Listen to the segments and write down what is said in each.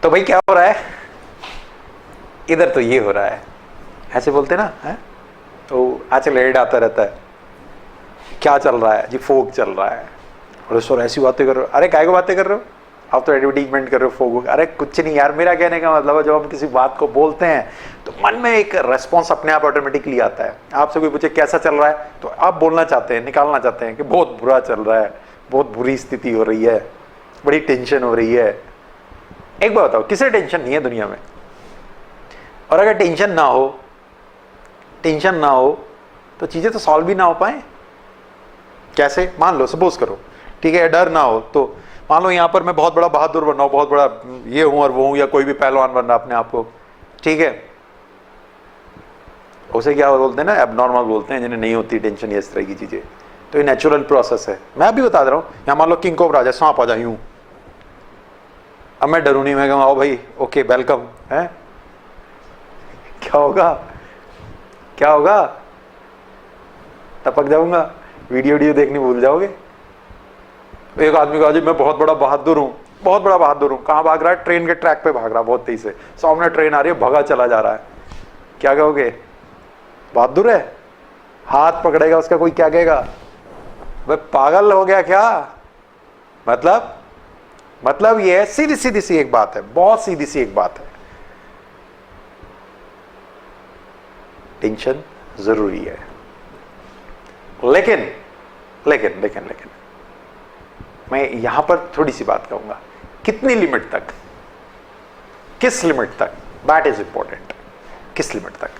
तो भाई क्या हो रहा है, इधर तो ये हो रहा है, ऐसे बोलते ना है? तो आजकल एड आता रहता है, क्या चल रहा है जी, फोक चल रहा है। और सर ऐसी बातें कर रहे हो, अरे काय को बातें कर रहे हो आप, तो एडवर्टीजमेंट कर रहे हो फोक। अरे कुछ नहीं यार, मेरा कहने का मतलब है जब हम किसी बात को बोलते हैं तो मन में एक रेस्पॉन्स अपने आप ऑटोमेटिकली आता है। आपसे कोई पूछे कैसा चल रहा है, तो आप बोलना चाहते हैं, निकालना चाहते हैं कि बहुत बुरा चल रहा है, बहुत बुरी स्थिति हो रही है, बड़ी टेंशन हो रही है। एक बात बताओ, किसे टेंशन नहीं है दुनिया में? और अगर टेंशन ना हो तो चीजें तो सॉल्व भी ना हो पाए। कैसे? मान लो, सपोज करो, ठीक है, डर ना हो तो मान लो यहां पर मैं बहुत बड़ा बहादुर बन रहा हूं, बहुत बड़ा ये हूं और वो हूं, या कोई भी पहलवान बन रहा अपने आप को, ठीक है, उसे क्या बोलते हैं ना, एबनॉर्मल बोलते हैं, जिन्हें नहीं होती टेंशन या इस तरह की चीजें। तो ये नेचुरल प्रोसेस है। मैं भी बता दे रहा हूं, यहां मान लो किंग कोबरा आ जाए, सांप आ जाए यूं, अब मैं डरू नहीं, मैं कहूँ आओ भाई, ओके वेलकम है, क्या होगा? क्या होगा? टपक जाऊंगा, वीडियो देखनी भूल जाओगे। एक आदमी कहा जी मैं बहुत बड़ा बहादुर हूं, बहुत बड़ा बहादुर हूं। कहां भाग रहा है? ट्रेन के ट्रैक पे भाग रहा, बहुत तेज से, सामने ट्रेन आ रही है, भगा चला जा रहा है। क्या कहोगे? बहादुर है? हाथ पकड़ेगा उसका कोई, क्या कहेगा? वह पागल हो गया क्या? मतलब ये सीधी सीधी सी एक बात है, बहुत सीधी सी एक बात है, टेंशन जरूरी है, लेकिन लेकिन लेकिन लेकिन मैं यहां पर थोड़ी सी बात कहूंगा, कितनी लिमिट तक, किस लिमिट तक, दैट इज इंपॉर्टेंट। किस लिमिट तक?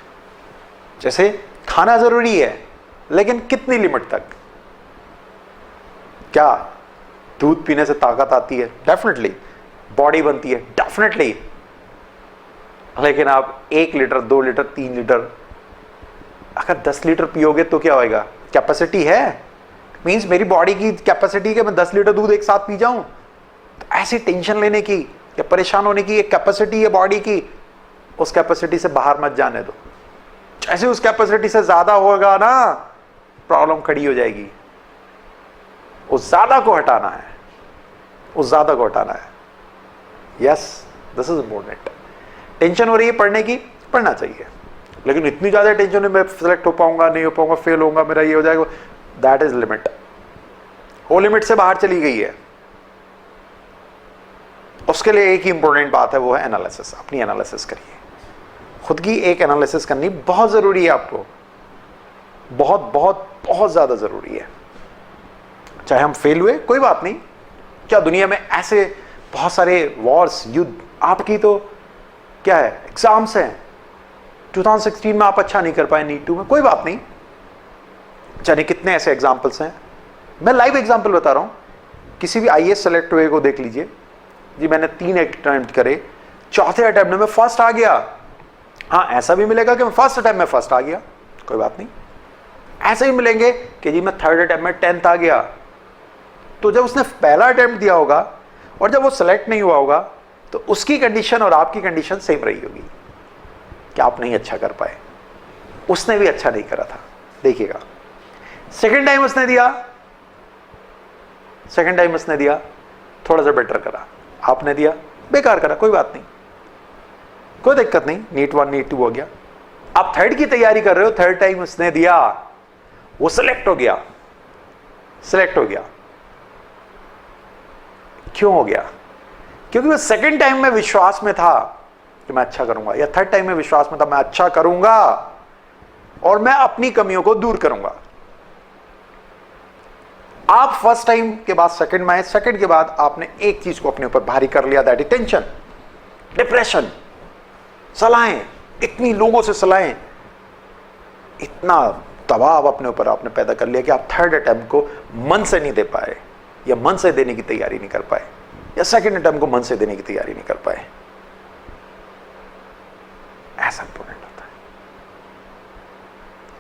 जैसे खाना जरूरी है, लेकिन कितनी लिमिट तक? क्या दूध पीने से ताकत आती है? डेफिनेटली। बॉडी बनती है? डेफिनेटली। लेकिन आप 1 लीटर, 2 लीटर, 3 लीटर, अगर 10 लीटर पियोगे तो क्या होएगा? कैपेसिटी है, मींस मेरी बॉडी की कैपेसिटी है मैं 10 लीटर दूध एक साथ पी जाऊं। तो ऐसी टेंशन लेने की या परेशान होने की एक कैपेसिटी है बॉडी की, उस कैपेसिटी से बाहर मत जाने दो। जैसे उस कैपेसिटी से ज्यादा होगा ना, प्रॉब्लम खड़ी हो जाएगी। उस ज्यादा को हटाना है, उस ज्यादा को हटाना है। Yes, this is important. Tension हो रही है पढ़ने की, पढ़ना चाहिए, लेकिन इतनी ज्यादा टेंशन है मैं सिलेक्ट हो पाऊंगा, नहीं हो पाऊंगा, फेल होऊंगा, मेरा ये हो जाएगा, दैट इज लिमिट। वो लिमिट से बाहर चली गई है। उसके लिए एक ही इंपॉर्टेंट बात है, वो है एनालिसिस। अपनी एनालिसिस करिए, खुद की एक एनालिसिस करनी बहुत जरूरी है आपको, बहुत बहुत बहुत ज्यादा जरूरी है। चाहे हम फेल हुए कोई बात नहीं, क्या दुनिया में ऐसे बहुत सारे वॉर्स, युद्ध, आपकी तो क्या है, एग्जाम्स हैं, 2016 में आप अच्छा नहीं कर पाए नीट 2 में, कोई बात नहीं, जाने कितने ऐसे एग्जाम्पल्स हैं। मैं लाइव एग्जाम्पल बता रहा हूं, किसी भी आईएएस सेलेक्ट हुए को देख लीजिए जी, मैंने 3 अटेम्प्ट करे, चौथे अटेम्प्ट में मैं फर्स्ट आ गया। हाँ, ऐसा भी मिलेगा कि मैं फर्स्ट अटेम्प्ट में फर्स्ट आ गया, कोई बात नहीं। ऐसे ही मिलेंगे कि जी मैं थर्ड अटेम्प्ट में 10th आ गया। तो जब उसने पहला अटेम्प्ट दिया होगा और जब वो सेलेक्ट नहीं हुआ होगा, तो उसकी कंडीशन और आपकी कंडीशन सेम रही होगी कि आप नहीं अच्छा कर पाए, उसने भी अच्छा नहीं करा था। देखिएगा, सेकेंड टाइम उसने दिया, थोड़ा सा बेटर करा, आपने दिया बेकार करा, कोई बात नहीं, कोई दिक्कत नहीं, नीट 1 नीट 2 हो गया। आप थर्ड की तैयारी कर रहे हो, थर्ड टाइम उसने दिया, वो सिलेक्ट हो गया। क्यों हो गया? क्योंकि वो सेकेंड टाइम में विश्वास में था कि मैं अच्छा करूंगा, या थर्ड टाइम में विश्वास में था मैं अच्छा करूंगा और मैं अपनी कमियों को दूर करूंगा। आप फर्स्ट टाइम के बाद सेकंड में आए, सेकंड के बाद आपने एक चीज को अपने ऊपर भारी कर लिया, दैट इज टेंशन, डिप्रेशन, सलाहें, इतनी लोगों से सलाहें, इतना दबाव अपने ऊपर आपने पैदा कर लिया कि आप थर्ड अटेम्प्ट को मन से नहीं दे पाए, या मन से देने की तैयारी नहीं कर पाए, या सेकंड अटेम्प्ट को मन से देने की तैयारी नहीं कर पाए। ऐसा इंपॉर्टेंट होता है।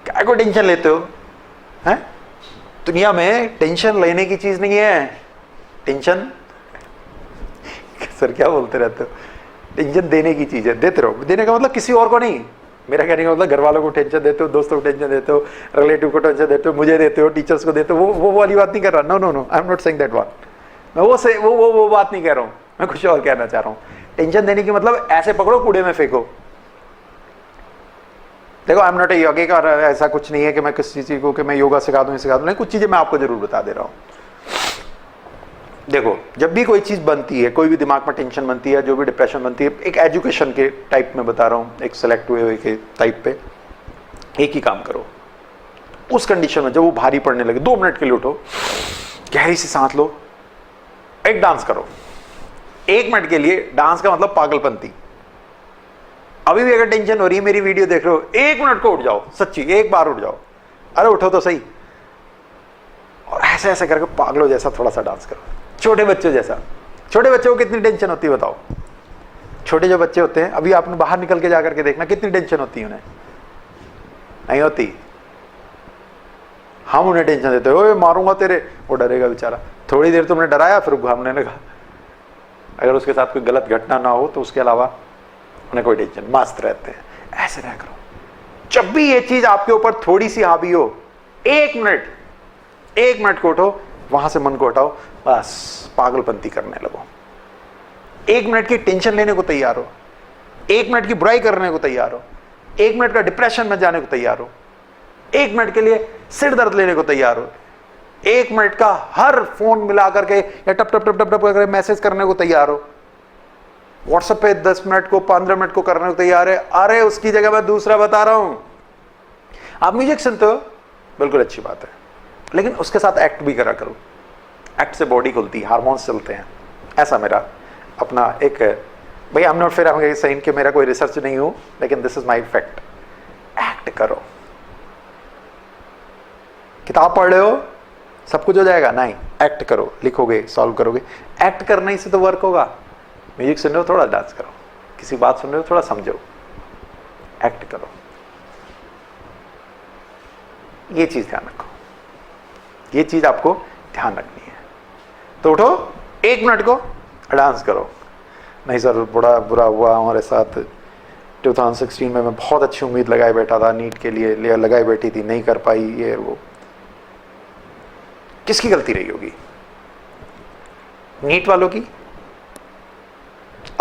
क्या को टेंशन लेते हो? हैं? दुनिया में टेंशन लेने की चीज नहीं है। टेंशन सर क्या बोलते रहते हो? टेंशन देने की चीज है, देते रहो। देने का मतलब किसी और को नहीं, मेरा कहने का मतलब घर वालों को टेंशन देते हो, दोस्तों को टेंशन देते हो, रिलेटिव को टेंशन देते हो, मुझे देते हो, टीचर्स को देते हो, वो वाली बात नहीं कर रहा। No no no, I am not saying that one. मैं वो बात नहीं कह रहा हूं, मैं कुछ और कहना चाह रहा हूं। टेंशन देने की मतलब ऐसे पकड़ो कूड़े में फेंको। देखो आई एम नॉट ए योगिक, और ऐसा कुछ नहीं है कि मैं किसी चीज को कि मैं योगा सिखा दूं सिखा दूं, नहीं, कुछ चीजें मैं आपको जरूर बता दे रहा हूं। देखो जब भी कोई चीज बनती है, कोई भी दिमाग में टेंशन बनती है, जो भी डिप्रेशन बनती है, एक एजुकेशन के टाइप में बता रहा हूं, एक सेलेक्ट हुए के टाइप पे, एक ही काम करो उस कंडीशन में जब वो भारी पड़ने लगे, 2 मिनट के लिए उठो, गहरी सी सांस लो, एक डांस करो 1 मिनट के लिए। डांस का मतलब पागलपंती। अभी भी अगर टेंशन हो रही है, मेरी वीडियो देख रहे हो, 1 मिनट को उठ जाओ, सच्ची 1 बार उठ जाओ, अरे उठो तो सही, और ऐसे ऐसे करके पागलों जैसा थोड़ा सा डांस करो, छोटे बच्चों जैसा। छोटे बच्चों को कितनी टेंशन होती है बताओ? छोटे जो बच्चे होते हैं, अभी आपने बाहर निकल के जाकर के देखना कितनी टेंशन होती है उन्हें, नहीं होती। हम उन्हें टेंशन देते हैं, ओए मारूंगा तेरे, वो डरेगा बेचारा, थोड़ी देर तुमने डराया फिर घूमने लगा। अगर उसके साथ कोई गलत घटना ना हो तो उसके अलावा उन्हें कोई टेंशन, मस्त रहते हैं। ऐसे रह करो। जब भी ये चीज आपके ऊपर थोड़ी सी हावी हो, 1 मिनट को उठो, वहां से मन को हटाओ, बस पागलपंती करने लगो। 1 मिनट की टेंशन लेने को तैयार हो, 1 मिनट की बुराई करने को तैयार हो, 1 मिनट का डिप्रेशन में जाने को तैयार हो, 1 मिनट के लिए सिर दर्द लेने को तैयार हो, 1 मिनट का हर फोन मिला करके या टप टप टप टप टप करके मैसेज करने को तैयार हो, व्हाट्सएप पे 10 मिनट को 15 मिनट को करने को तैयार है। अरे उसकी जगह मैं दूसरा बता रहा हूं, आप म्यूजिक सुनते हो, बिल्कुल अच्छी बात है, लेकिन उसके साथ एक्ट भी करा करो। एक्ट से बॉडी खुलती है, हार्मोन्स चलते हैं। ऐसा मेरा अपना एक, भाई आई एम नॉट फेयर saying कि मेरा कोई रिसर्च नहीं हो, लेकिन this is my fact. Act करो। किताब पढ़ रहे हो सब कुछ हो जाएगा? नहीं, एक्ट करो, लिखोगे, सॉल्व करोगे। एक्ट करने से तो वर्क होगा। म्यूजिक सुन रहे हो, थोड़ा डांस करो, किसी बात सुन रहे हो, थोड़ा समझो, एक्ट करो। ये चीज ध्यान रखो, ये चीज आपको ध्यान रखनी है। तो उठो, 1 मिनट को डांस करो। नहीं सर बड़ा बुरा हुआ हमारे साथ, 2016 में मैं बहुत अच्छी उम्मीद लगाए बैठा था, नीट के लिए लगाई बैठी थी, नहीं कर पाई, ये वो। किसकी गलती रही होगी? नीट वालों की,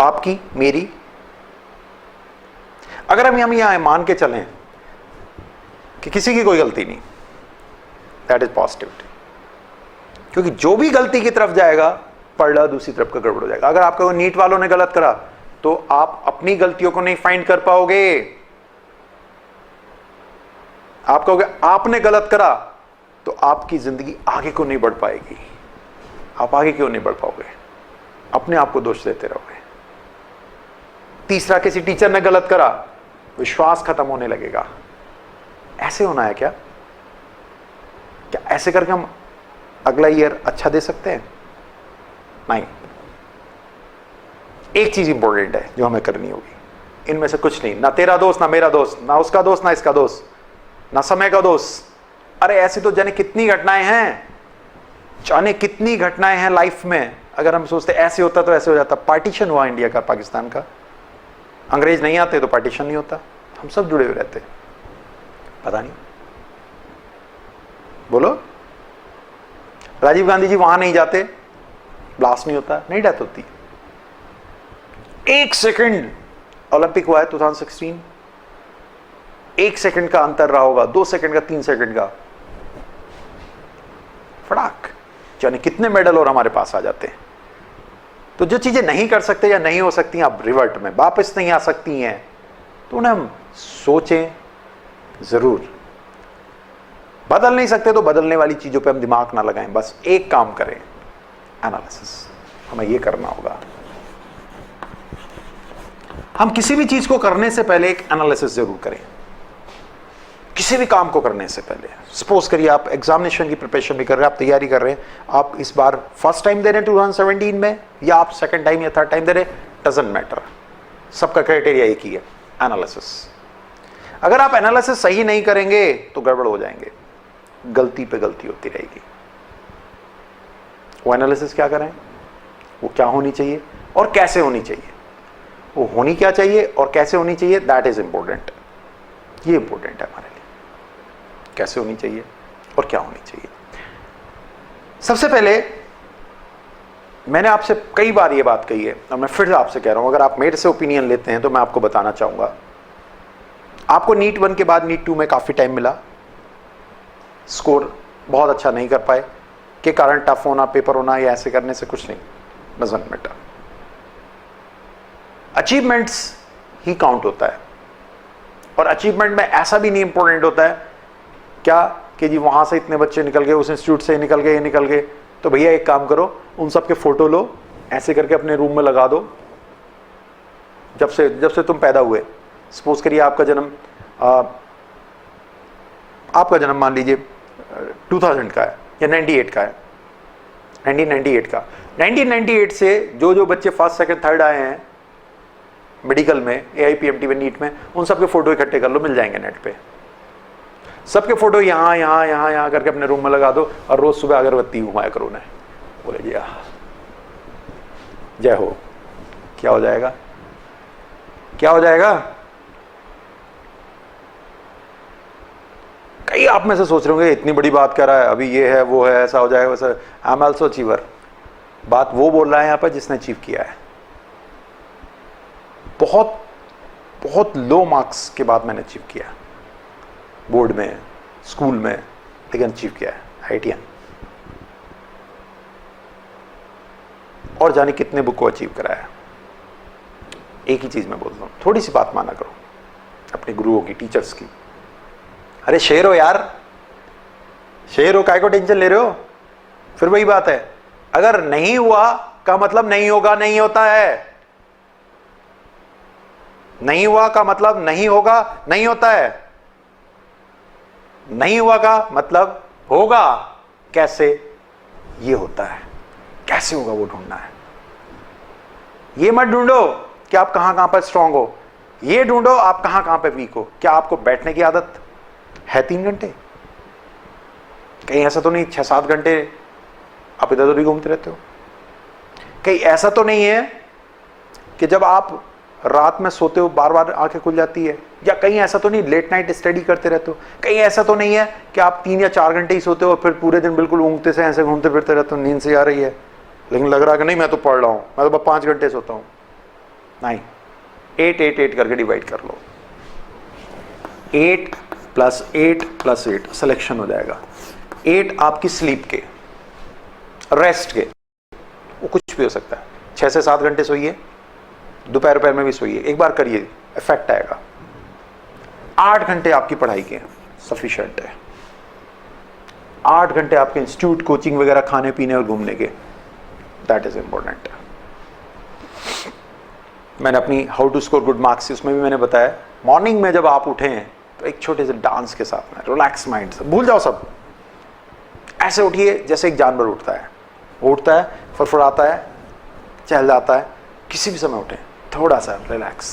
आपकी, मेरी? अगर हम यहां मान के चलें कि किसी की कोई गलती नहीं, दैट इज पॉजिटिविटी। क्योंकि जो भी गलती की तरफ जाएगा, पढ़ना दूसरी तरफ का गड़बड़ हो जाएगा। अगर आपको नीट वालों ने गलत करा तो आप अपनी गलतियों को नहीं फाइंड कर पाओगे। आप कहोगे आपने गलत करा तो आपकी जिंदगी आगे को नहीं बढ़ पाएगी। आप आगे क्यों नहीं बढ़ पाओगे? अपने आप को दोष देते रहोगे। तीसरा, किसी टीचर ने गलत करा, विश्वास खत्म होने लगेगा। ऐसे होना है क्या? क्या ऐसे करके हम अगला ईयर अच्छा दे सकते हैं? नहीं। एक चीज इंपॉर्टेंट है जो हमें करनी होगी, इनमें से कुछ नहीं, ना तेरा दोस्त ना मेरा दोस्त, ना उसका दोस्त ना इसका दोस्त, ना समय का दोस्त। अरे ऐसी तो जाने कितनी घटनाएं हैं, जाने कितनी घटनाएं हैं लाइफ में। अगर हम सोचते ऐसे होता तो ऐसे हो जाता। पार्टीशन हुआ इंडिया का, पाकिस्तान का, अंग्रेज नहीं आते तो पार्टीशन नहीं होता, हम सब जुड़े हुए रहते। पता नहीं, बोलो। राजीव गांधी जी वहां नहीं जाते, ब्लास्ट नहीं होता, नहीं डेथ होती। 1 सेकंड, ओलंपिक हुआ है 2016, 1 सेकंड का अंतर रहा होगा, 2 सेकंड का, 3 सेकंड का, फटाक, यानी कितने मेडल और हमारे पास आ जाते हैं। तो जो चीजें नहीं कर सकते या नहीं हो सकती, आप रिवर्ट में वापस नहीं आ सकती हैं, तो उन्हें हम सोचें जरूर। बदल नहीं सकते तो बदलने वाली चीजों पे हम दिमाग ना लगाएं, बस एक काम करें, एनालिसिस। हमें ये करना होगा। हम किसी भी चीज को करने से पहले एक एनालिसिस जरूर करें, किसी भी काम को करने से पहले। सपोज करिए आप एग्जामिनेशन की प्रिपरेशन भी कर रहे हैं, आप तैयारी कर रहे हैं, आप इस बार फर्स्ट टाइम दे रहे हैं 2017 में, या आप सेकंड टाइम या थर्ड टाइम दे रहे हैं, डजंट मैटर, सबका क्राइटेरिया एक ही है, एनालिसिस। अगर आप एनालिसिस सही नहीं करेंगे तो गड़बड़ हो जाएंगे, गलती पे गलती होती रहेगी। वो एनालिसिस क्या करें, वो क्या होनी चाहिए और कैसे होनी चाहिए, वो होनी क्या चाहिए और कैसे होनी चाहिए, दैट इज इंपॉर्टेंट। ये इंपॉर्टेंट है हमारे लिए, कैसे होनी चाहिए और क्या होनी चाहिए। सबसे पहले मैंने आपसे कई बार ये बात कही है और मैं फिर आपसे कह रहा हूं, अगर आप मेरे से ओपिनियन लेते हैं तो मैं आपको बताना चाहूंगा, आपको नीट 1 के बाद नीट 2 में काफी टाइम मिला, स्कोर बहुत अच्छा नहीं कर पाए, के कारण टफ होना, पेपर होना या ऐसे करने से कुछ नहीं, doesn't matter. Achievements he count होता है, और अचीवमेंट में ऐसा भी नहीं इंपॉर्टेंट होता है क्या कि जी वहां से इतने बच्चे निकल गए, उस इंस्टीट्यूट से निकल गए, ये निकल गए, तो भैया एक काम करो, उन सब के फोटो लो, ऐसे करके अपने रूम में लगा दो। जब से तुम पैदा हुए, सपोज करिए आपका जन्म मान लीजिए 2000 का है या 98 का है, 1998 का, 1998 से जो बच्चे फर्स्ट सेकंड थर्ड आए हैं मेडिकल में, AIPMT में, नीट में, उन सबके फोटो इकट्ठे कर लो, मिल जाएंगे नेट पे। सबके फोटो यहाँ करके अपने रूम में लगा दो और रोज सुबह अगरबत्ती घुमाया करो उन्हें, बोले जी जय हो। क्या हो जाएगा? क्या हो जाएगा? कई आप में से सोच रहे होंगे इतनी बड़ी बात कर रहा है, अभी ये है वो है, ऐसा हो जाएगा वैसा। I am also achiever. बात वो बोल रहा है यहाँ पर जिसने अचीव किया है। बहुत बहुत लो मार्क्स के बाद मैंने अचीव किया, बोर्ड में, स्कूल में, लेकिन अचीव किया है IITian। और जाने कितने बुक को अचीव कराया। एक ही चीज मैं बोलता हूं, थोड़ी सी बात माना करो अपने गुरुओं की, टीचर्स की। अरे शेर हो यार, शेर हो, काय को टेंशन ले रहे हो? फिर वही बात है, अगर नहीं हुआ का मतलब नहीं होगा नहीं होता है, नहीं हुआ का मतलब नहीं होगा नहीं होता है, नहीं हुआ का मतलब होगा। कैसे? ये होता है। कैसे होगा वो ढूंढना है। ये मत ढूंढो कि आप कहां कहां पर स्ट्रांग हो, ये ढूंढो आप कहां कहां पर वीक हो। क्या आपको बैठने की आदत है 3 घंटे? कहीं ऐसा तो नहीं 6-7 घंटे आप इधर उधर घूमते रहते हो? कहीं ऐसा तो नहीं है कि जब आप रात में सोते हो बार बार आंखें खुल जाती है? या कहीं ऐसा तो नहीं लेट नाइट स्टडी करते रहते हो? कहीं ऐसा तो नहीं है कि आप 3 या 4 घंटे ही सोते हो और फिर पूरे दिन बिल्कुल ऊँगते से ऐसे घूमते फिरते रहते हो, नींद से आ रही है लेकिन लग रहा है कि नहीं मैं तो पढ़ रहा हूं, मैं तो 5 घंटे सोता हूं? नहीं, 8 करके डिवाइड कर लो। 8 + 8 + 8 सिलेक्शन हो जाएगा। 8 आपकी स्लीप के, रेस्ट के, वो कुछ भी हो सकता है। 6 से 7 घंटे सोइए, दोपहर में भी सोइए, एक बार करिए, इफेक्ट आएगा। 8 घंटे आपकी पढ़ाई के सफिशिएंट है। 8 घंटे आपके इंस्टीट्यूट, कोचिंग वगैरह, खाने पीने और घूमने के, दैट इज इंपॉर्टेंट। मैंने अपनी how to score good marks, उसमें भी मैंने बताया, मॉर्निंग में जब आप उठें तो एक छोटे से डांस के साथ में, रिलैक्स माइंड से, भूल जाओ सब, ऐसे उठिए जैसे एक जानवर उठता है। वो उठता है, फरफराता है, चहल जाता है। किसी भी समय उठें, थोड़ा सा रिलैक्स,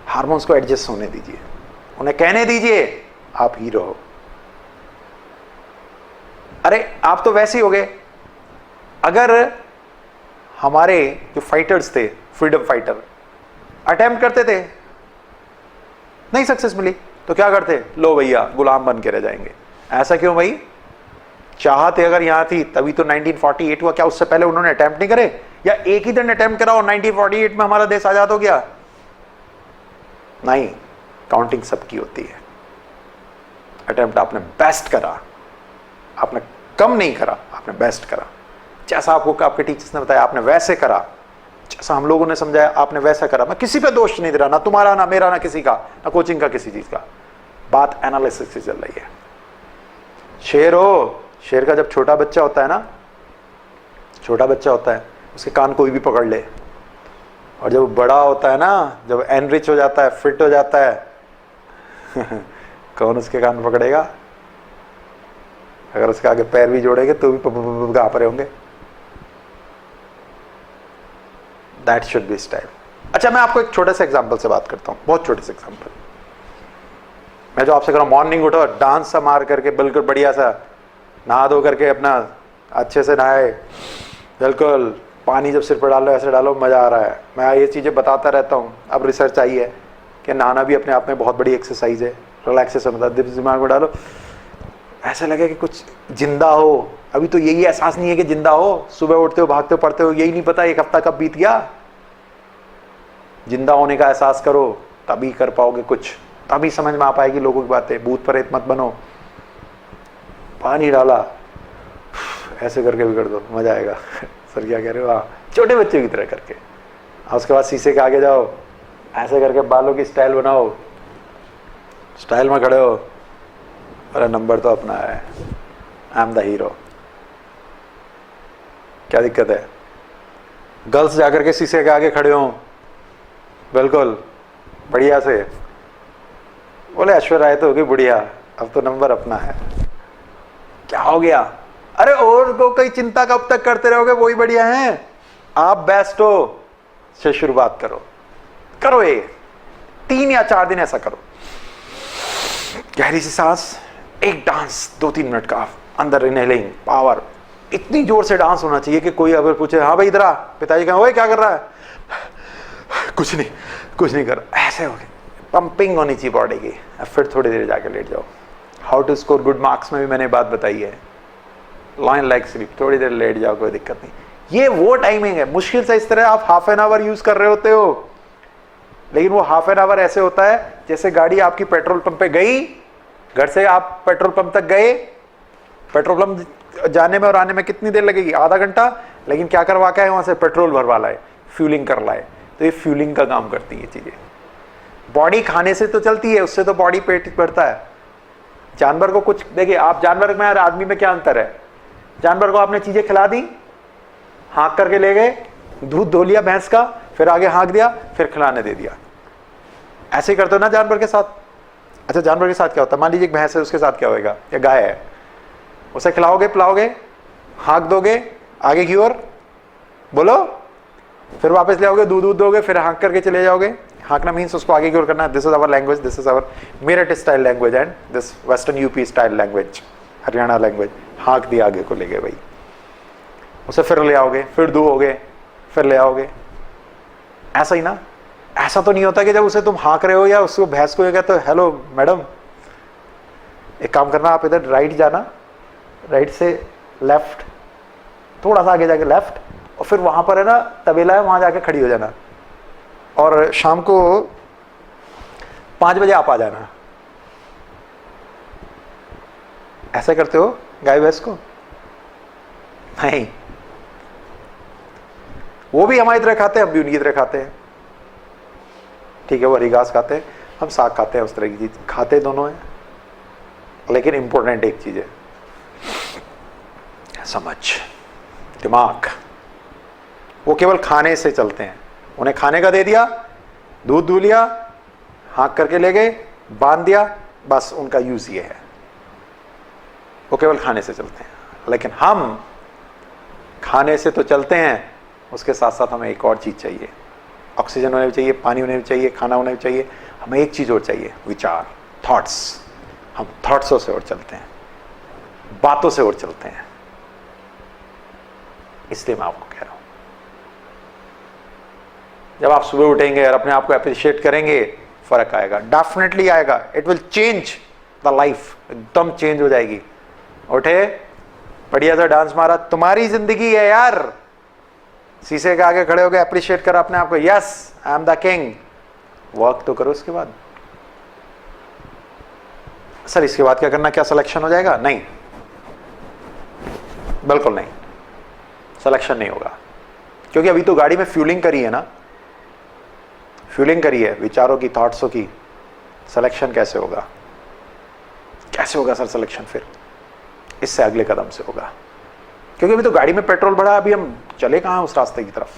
हार्मोन्स को एडजस्ट होने दीजिए, उन्हें कहने दीजिए आप हीरो हो। अरे आप तो वैसे ही हो गए। अगर हमारे जो फाइटर्स थे, फ्रीडम फाइटर, अटेम्प्ट करते थे, नहीं सक्सेस मिली, तो क्या करते? लो भैया गुलाम बन के रह जाएंगे। ऐसा क्यों भाई? चाहते अगर यहां थी तभी तो 1948 हुआ। क्या उससे पहले उन्होंने अटेम्प्ट नहीं करे? या एक ही दिन अटेम्प्ट करा और 1948 में हमारा देश आजाद हो गया? नहीं, काउंटिंग सबकी होती है। अटेम्प्ट आपने बेस्ट करा, आपने कम नहीं करा, आपने बेस्ट करा। जैसा आपको आपके टीचर्स ने बताया आपने वैसे करा, जैसा हम लोगों ने समझाया आपने वैसा करा। मैं किसी पे दोष नहीं दे रहा, ना तुम्हारा, ना मेरा, ना किसी का, ना कोचिंग का, किसी चीज का। बात एनालिसिस से चल रही है। शेर हो, शेर का जब छोटा बच्चा होता है ना, छोटा बच्चा होता है, उसके कान कोई भी पकड़ ले, और जब बड़ा होता है ना, जब एनरिच हो जाता है, फिट हो जाता है कौन उसके कान पकड़ेगा? अगर उसके आगे पैर भी जोड़ेंगे तो भी कहां पर होंगे? That should be style. अच्छा, मैं आपको एक छोटे से एग्जांपल से बात करता हूं, बहुत छोटे से एग्जांपल। मैं जो आपसे कह रहा हूं, मॉर्निंग उठो, डांस सा मार करके, बिल्कुल बढ़िया सा नहा धो करके, अपना अच्छे से नहाए, बिल्कुल पानी जब सिर पर डालो ऐसे डालो, मजा आ रहा है। मैं ये चीजें बताता रहता हूँ। अब रिसर्च आई है कि नहाना भी अपने आप में बहुत बड़ी एक्सरसाइज है, रिलैक्सेशन होता है। दिमाग में डालो, ऐसा लगे कि कुछ जिंदा हो। अभी तो यही एहसास नहीं है कि जिंदा हो, सुबह उठते हो, भागते हो, पढ़ते हो, यही नहीं पता एक हफ्ता कब बीत गया। जिंदा होने का एहसास करो, तभी कर पाओगे कुछ, तभी समझ में आ पाएगी लोगों की बातें। भूत प्रेत मत बनो। पानी डाला, ऐसे करके बिगड़ दो, मजा आएगा। सर क्या कह रहे हो? हाँ, छोटे बच्चे की तरह करके। उसके बाद शीशे के आगे जाओ, ऐसे करके बालों की स्टाइल बनाओ, स्टाइल में खड़े हो, अरे नंबर तो अपना है, आई एम द हीरो। क्या दिक्कत है? गर्ल्स जाकर के शीशे के आगे खड़े हो, बिल्कुल बढ़िया से, बोले ऐश्वर्या राय तो होगी बुढ़िया, अब तो नंबर अपना है। क्या हो गया? अरे और को कोई चिंता कब तक करते रहोगे, वही बढ़िया है। आप बेस्ट हो से शुरुआत करो, करो ये 3 या 4 दिन ऐसा करो। गहरी सी सांस, एक डांस 2-3 मिनट का, अंदर इनहेलिंग पावर, इतनी जोर से डांस होना चाहिए कि कोई अगर पूछे हाँ भाई इधर आ, पिताजी कहें ओए क्या कर रहा है? कुछ नहीं कर रहा। ऐसे हो गए, पंपिंग होनी चाहिए बॉडी की। फिर थोड़ी देर जाके लेट जाओ। How to score good marks में भी मैंने बात बताई है, लाइन लाइक स्लीप, थोड़ी देर लेट जाओ, कोई दिक्कत नहीं। ये वो टाइमिंग है, मुश्किल से इस तरह आप हाफ एन आवर यूज कर रहे होते हो, लेकिन वो हाफ एन आवर ऐसे होता है जैसे गाड़ी आपकी पेट्रोल पंप पे गई, घर से आप पेट्रोल पंप तक गए, पेट्रोल पंप जाने में और आने में कितनी देर लगेगी? आधा घंटा। लेकिन क्या करवा के है वहां से? पेट्रोल भरवा लाए, फ्यूलिंग कर लाए। तो ये फ्यूलिंग का काम करती है चीजें। बॉडी खाने से तो चलती है, उससे तो बॉडी पेट बढ़ता है। जानवर को कुछ देखिए, आप जानवर में और आदमी में क्या अंतर है? जानवर को आपने चीजें खिला दी, हाँक करके ले गए, दूध धो लिया भैंस का, फिर आगे हाँक दिया, फिर खिलाने दे दिया। ऐसे ही करते हो ना जानवर के साथ। अच्छा, जानवर के साथ क्या होता है? मान लीजिए एक भैंस है, उसके साथ क्या होगा? या गाय है, उसे खिलाओगे, पिलाओगे, हाँक दोगे आगे की ओर, बोलो, फिर वापस ले आओगे, दूध दोगे, फिर हाँक करके चले जाओगे। हाँकना मीन्स उसको आगे की ओर करना। This is our language, this is our Meerut style language and this western UP style language, Haryana language. हाँक दिया, आगे को ले गए भाई, उसे फिर ले आओगे, फिर दूहोगे, फिर ले आओगे। ऐसा ही ना? ऐसा तो नहीं होता कि जब उसे तुम हाँक रहे हो या उसको भैंस को कहते हो हेलो मैडम, एक काम करना, आप इधर राइट जाना, राइट से लेफ्ट, थोड़ा सा आगे जाके लेफ्ट, और फिर वहां पर है ना तबेला है, वहां जाके खड़ी हो जाना, और शाम को 5 बजे आप आ जाना। ऐसा करते हो गाय भैंस को? नहीं, वो भी हमारी तरह खाते हैं, हम भी उनकी तरह खाते हैं। ठीक है, वो हरी घास खाते हैं, हम साग खाते हैं, उस तरह की चीज खाते दोनों हैं। लेकिन इंपॉर्टेंट एक चीज है, समझ, दिमाग। वो केवल खाने से चलते हैं। उन्हें खाने का दे दिया, दूध दूह लिया, हाँक करके ले गए, बांध दिया, बस उनका यूज ये है। वो केवल खाने से चलते हैं। लेकिन हम खाने से तो चलते हैं, उसके साथ साथ हमें एक और चीज चाहिए। ऑक्सीजन होने भी चाहिए, पानी होने भी चाहिए, खाना होना भी चाहिए, हमें एक चीज और चाहिए, विचार, थॉट्स। हम थॉट्सों से और चलते हैं, बातों से और चलते हैं। इसलिए मैं आपको कह रहा हूं, जब आप सुबह उठेंगे और अपने आप को अप्रिशिएट करेंगे, फर्क आएगा, डेफिनेटली आएगा। It will change the life, एकदम चेंज हो जाएगी। उठे, बढ़िया सा डांस मारा, तुम्हारी जिंदगी है यार। शीशे के आगे खड़े हो गए, अप्रिशिएट करो अपने आप को, yes I am the king. Work तो करो उसके बाद। सर इसके बाद क्या करना? क्या सिलेक्शन हो जाएगा? नहीं, बिल्कुल नहीं, सिलेक्शन नहीं होगा। क्योंकि अभी तो गाड़ी में फ्यूलिंग करी है ना, फ्यूलिंग करी है विचारों की, थॉट्सों की। सिलेक्शन कैसे होगा? कैसे होगा सर सिलेक्शन? फिर इससे अगले कदम से होगा। क्योंकि अभी तो गाड़ी में पेट्रोल भरा, अभी हम चले कहां उस रास्ते की तरफ?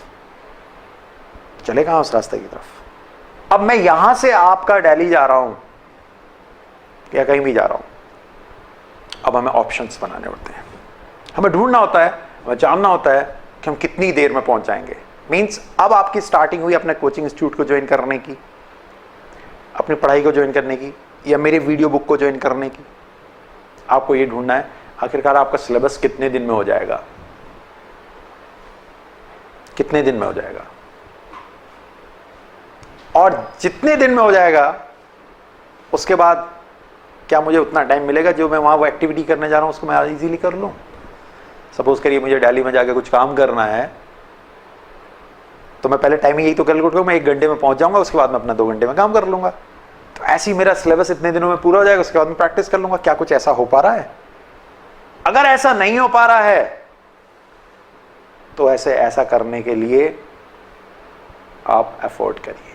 चले कहां उस रास्ते की तरफ? अब मैं यहां से आपका दिल्ली जा रहा हूं या कहीं भी जा रहा हूं, अब हमें ऑप्शंस बनाने होते हैं, हमें ढूंढना होता है, हमें जानना होता है कि हम कितनी देर में पहुंच जाएंगे। मींस अब आपकी स्टार्टिंग हुई अपने कोचिंग इंस्टीट्यूट को ज्वाइन करने की, अपनी पढ़ाई को ज्वाइन करने की, या मेरे वीडियो बुक को ज्वाइन करने की। आपको ये ढूंढना है आखिरकार आपका सिलेबस कितने दिन में हो जाएगा, कितने दिन में हो जाएगा। और जितने दिन में हो जाएगा उसके बाद क्या मुझे उतना टाइम मिलेगा जो मैं वहाँ वो एक्टिविटी करने जा रहा हूँ उसको मैं इजीली कर लूँ? सपोज करिए मुझे दिल्ली में जाकर कुछ काम करना है, तो मैं पहले टाइमिंग यही तो कैलकुलेट करूँ, मैं 1 घंटे में पहुँच जाऊँगा, उसके बाद मैं अपना 2 घंटे में काम कर लूँगा। तो ऐसे ही मेरा सिलेबस इतने दिनों में पूरा हो जाएगा, उसके बाद मैं प्रैक्टिस कर लूँगा। क्या कुछ ऐसा हो पा रहा है? अगर ऐसा नहीं हो पा रहा है तो ऐसा करने के लिए आप एफर्ट करिए।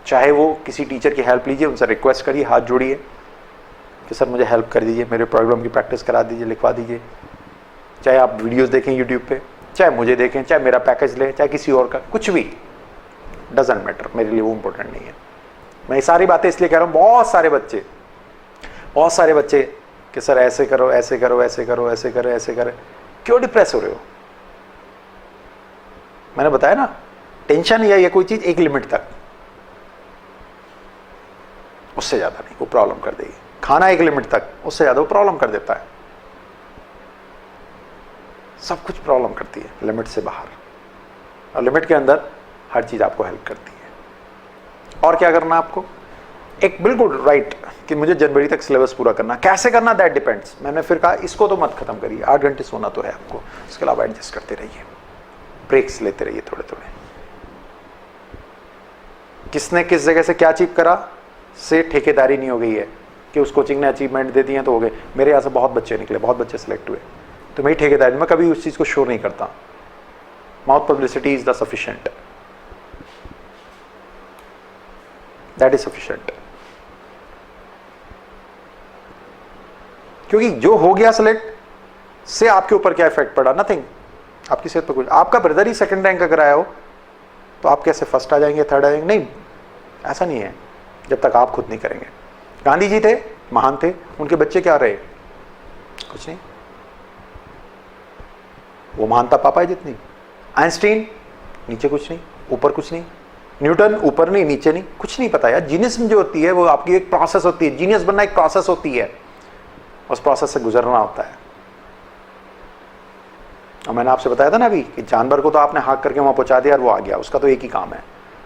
चाहे वो किसी टीचर की हेल्प लीजिए, उनसे रिक्वेस्ट करिए, हाथ जोड़िए कि सर मुझे हेल्प कर दीजिए, मेरे प्रॉब्लम की प्रैक्टिस करा दीजिए, लिखवा दीजिए। चाहे आप वीडियोस देखें यूट्यूब पे, चाहे मुझे देखें, चाहे मेरा पैकेज लें, चाहे किसी और का, कुछ भी डजेंट मैटर, मेरे लिए वो इंपॉर्टेंट नहीं है। मैं ये सारी बातें इसलिए कह रहा हूँ, बहुत सारे बच्चे कि सर ऐसे करो, ऐसे करो, ऐसे करो, ऐसे करो, ऐसे करो, क्यों डिप्रेस हो रहे हो? मैंने बताया ना, टेंशन या ये कोई चीज एक लिमिट तक, उससे ज्यादा नहीं, वो प्रॉब्लम कर देगी। खाना एक लिमिट तक, उससे ज्यादा वो प्रॉब्लम कर देता है। सब कुछ प्रॉब्लम करती है लिमिट से बाहर, और लिमिट के अंदर हर चीज आपको हेल्प करती है। और क्या करना आपको? एक बिल्कुल राइट कि मुझे जनवरी तक सिलेबस पूरा करना, कैसे करना दैट डिपेंड्स। मैंने फिर कहा इसको तो मत खत्म करिए, 8 घंटे सोना तो है आपको, उसके अलावा एडजस्ट करते रहिए, ब्रेक्स लेते रहिए थोड़े थोड़े। किसने किस जगह से क्या अचीव करा से ठेकेदारी नहीं हो गई है कि उस कोचिंग ने अचीवमेंट दे दिए तो हो गए। मेरे यहाँ से बहुत बच्चे निकले, बहुत बच्चे सिलेक्ट हुए, तो मेरी ठेकेदारी, मैं कभी उस चीज को शोर नहीं करता। Mouth publicity is the sufficient, that is sufficient. क्योंकि जो हो गया सिलेक्ट से आपके ऊपर क्या इफेक्ट पड़ा? नथिंग। आपकी सेहत पर कुछ, आपका ब्रदर ही 2nd रैंक अगर आया हो तो आप कैसे 1st आ जाएंगे, 3rd आ जाएंगे? नहीं, ऐसा नहीं है जब तक आप खुद नहीं करेंगे। गांधी जी थे, महान थे, उनके बच्चे क्या रहे? कुछ नहीं। वो महानता पापा है जितनी। आइंस्टीन नीचे कुछ नहीं, ऊपर कुछ नहीं। न्यूटन ऊपर नहीं, नीचे नहीं, कुछ नहीं पता यार। जीनियस जो होती है वो आपकी एक प्रोसेस होती है, जीनियस बनना एक प्रोसेस होती है, उस प्रोसेस से गुजरना होता है। और मैंने आपसे बताया था ना अभी कि जानवर को तो आपने हाँक करके वहां पहुंचा दिया और वो आ गया, उसका तो एक ही काम है।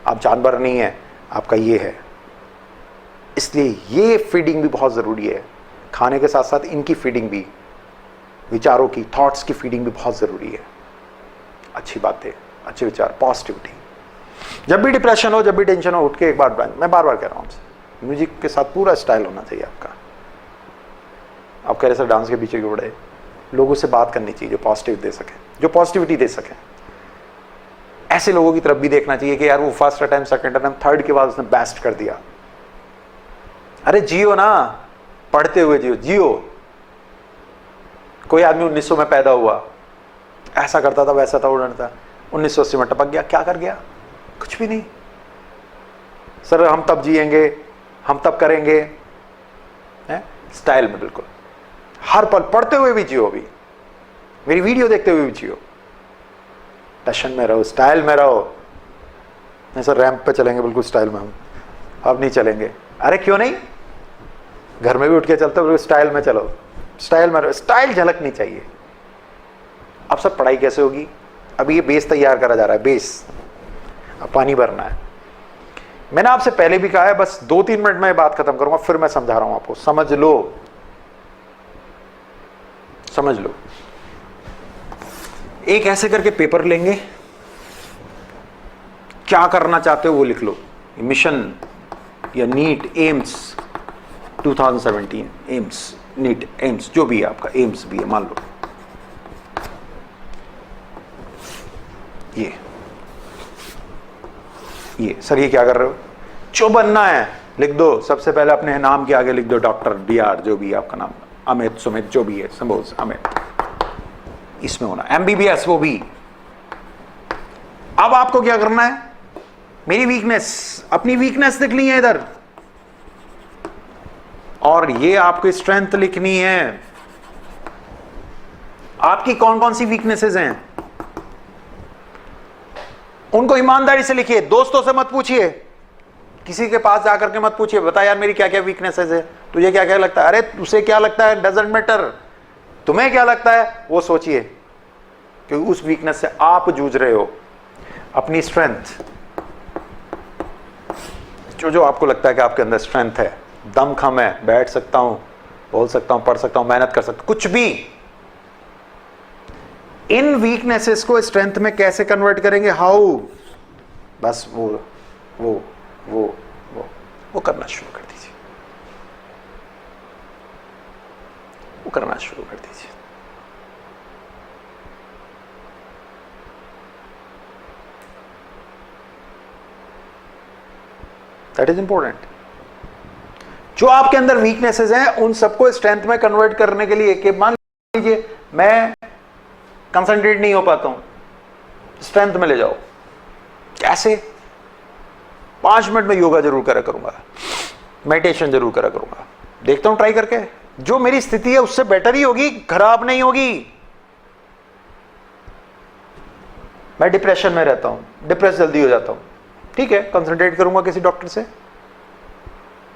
आप जानवर नहीं है, आपका ये है। इसलिए ये फीडिंग भी बहुत जरूरी है, खाने के साथ साथ इनकी फीडिंग भी, विचारों की, थॉट्स की फीडिंग भी बहुत जरूरी है। अच्छी बातें, अच्छे विचार, पॉजिटिविटी। जब भी डिप्रेशन हो, जब भी टेंशन हो, उठ के एक बार, मैं बार बार कह रहा हूं आपसे, म्यूजिक के साथ पूरा स्टाइल होना चाहिए आपका। आप कह रहे सर डांस के पीछे क्यों पड़े? लोगों से बात करनी चाहिए जो पॉजिटिव दे सके, जो पॉजिटिविटी दे सके। ऐसे लोगों की तरफ भी देखना चाहिए कि यार वो first attempt, second attempt, third के बाद उसने बेस्ट कर दिया। अरे जियो ना, पढ़ते हुए जियो। कोई आदमी 1900 में पैदा हुआ, ऐसा करता था, वैसा था, उड़ता, 1980 में टपक गया, क्या कर गया? कुछ भी नहीं। सर हम तब जिएंगे, हम तब करेंगे, स्टाइल में बिल्कुल हर पल पढ़ते हुए भी जियो, भी मेरी वीडियो देखते हुए भी जियो, टशन में रहो, स्टाइल में रहो। नहीं सर रैंप पे चलेंगे, बिल्कुल स्टाइल में हम अब नहीं चलेंगे। अरे क्यों नहीं, घर में भी उठ के चलते हो, स्टाइल में चलो, स्टाइल में रहो, स्टाइल झलकनी चाहिए। अब सब पढ़ाई कैसे होगी? अभी ये बेस तैयार करा जा रहा है, बेस अब पानी भरना है। मैंने आपसे पहले भी कहा है, बस 2-3 मिनट में बात खत्म करूंगा, फिर मैं समझा रहा हूं आपको, समझ लो, समझ लो। एक ऐसे करके पेपर लेंगे, क्या करना चाहते हो वो लिख लो, मिशन या NEET, AIIMS 2017, AIIMS, NEET, AIIMS, जो भी है आपका, एम्स भी है मान लो। ये सर ये क्या कर रहे हो? जो बनना है लिख दो, सबसे पहले अपने नाम के आगे लिख दो डॉक्टर DR, जो भी है आपका नाम, अमित, सुमित, जो भी है, संभोज, अमित, इसमें होना, MBBS वो भी। अब आपको क्या करना है? मेरी वीकनेस, अपनी वीकनेस लिखनी है इधर, और ये आपकी स्ट्रेंथ लिखनी है। आपकी कौन कौन सी वीकनेसेस हैं उनको ईमानदारी से लिखिए। दोस्तों से मत पूछिए, किसी के पास जाकर के मत पूछिए, बता यार मेरी क्या क्या वीकनेसेस है, तुझे क्या क्या लगता है। अरे तुझे क्या लगता है डजंट मैटर, तुम्हें क्या लगता है वो सोचिए, क्योंकि उस वीकनेस से आप जूझ रहे हो। अपनी स्ट्रेंथ, जो जो आपको लगता है कि आपके अंदर स्ट्रेंथ है, दम खम है, बैठ सकता हूं, बोल सकता हूं, पढ़ सकता हूं, मेहनत कर सकता हूं, कुछ भी। इन वीकनेसेस को स्ट्रेंथ में कैसे कन्वर्ट करेंगे? हाउ? बस वो करना शुरू कर दीजिए, वो करना शुरू कर दीजिए। That is important. जो आपके अंदर वीकनेसेस हैं उन सबको स्ट्रेंथ में कन्वर्ट करने के लिए, कि मान लीजिए मैं कंसंट्रेट नहीं हो पाता हूं, स्ट्रेंथ में ले जाओ। कैसे? 5 मिनट में योगा जरूर करा करूंगा, मेडिटेशन जरूर करा करूंगा, देखता हूं ट्राई करके, जो मेरी स्थिति है उससे बेटर ही होगी, खराब नहीं होगी। मैं डिप्रेशन में रहता हूं, डिप्रेस जल्दी हो जाता हूं, ठीक है, कंसंट्रेट करूंगा किसी डॉक्टर से,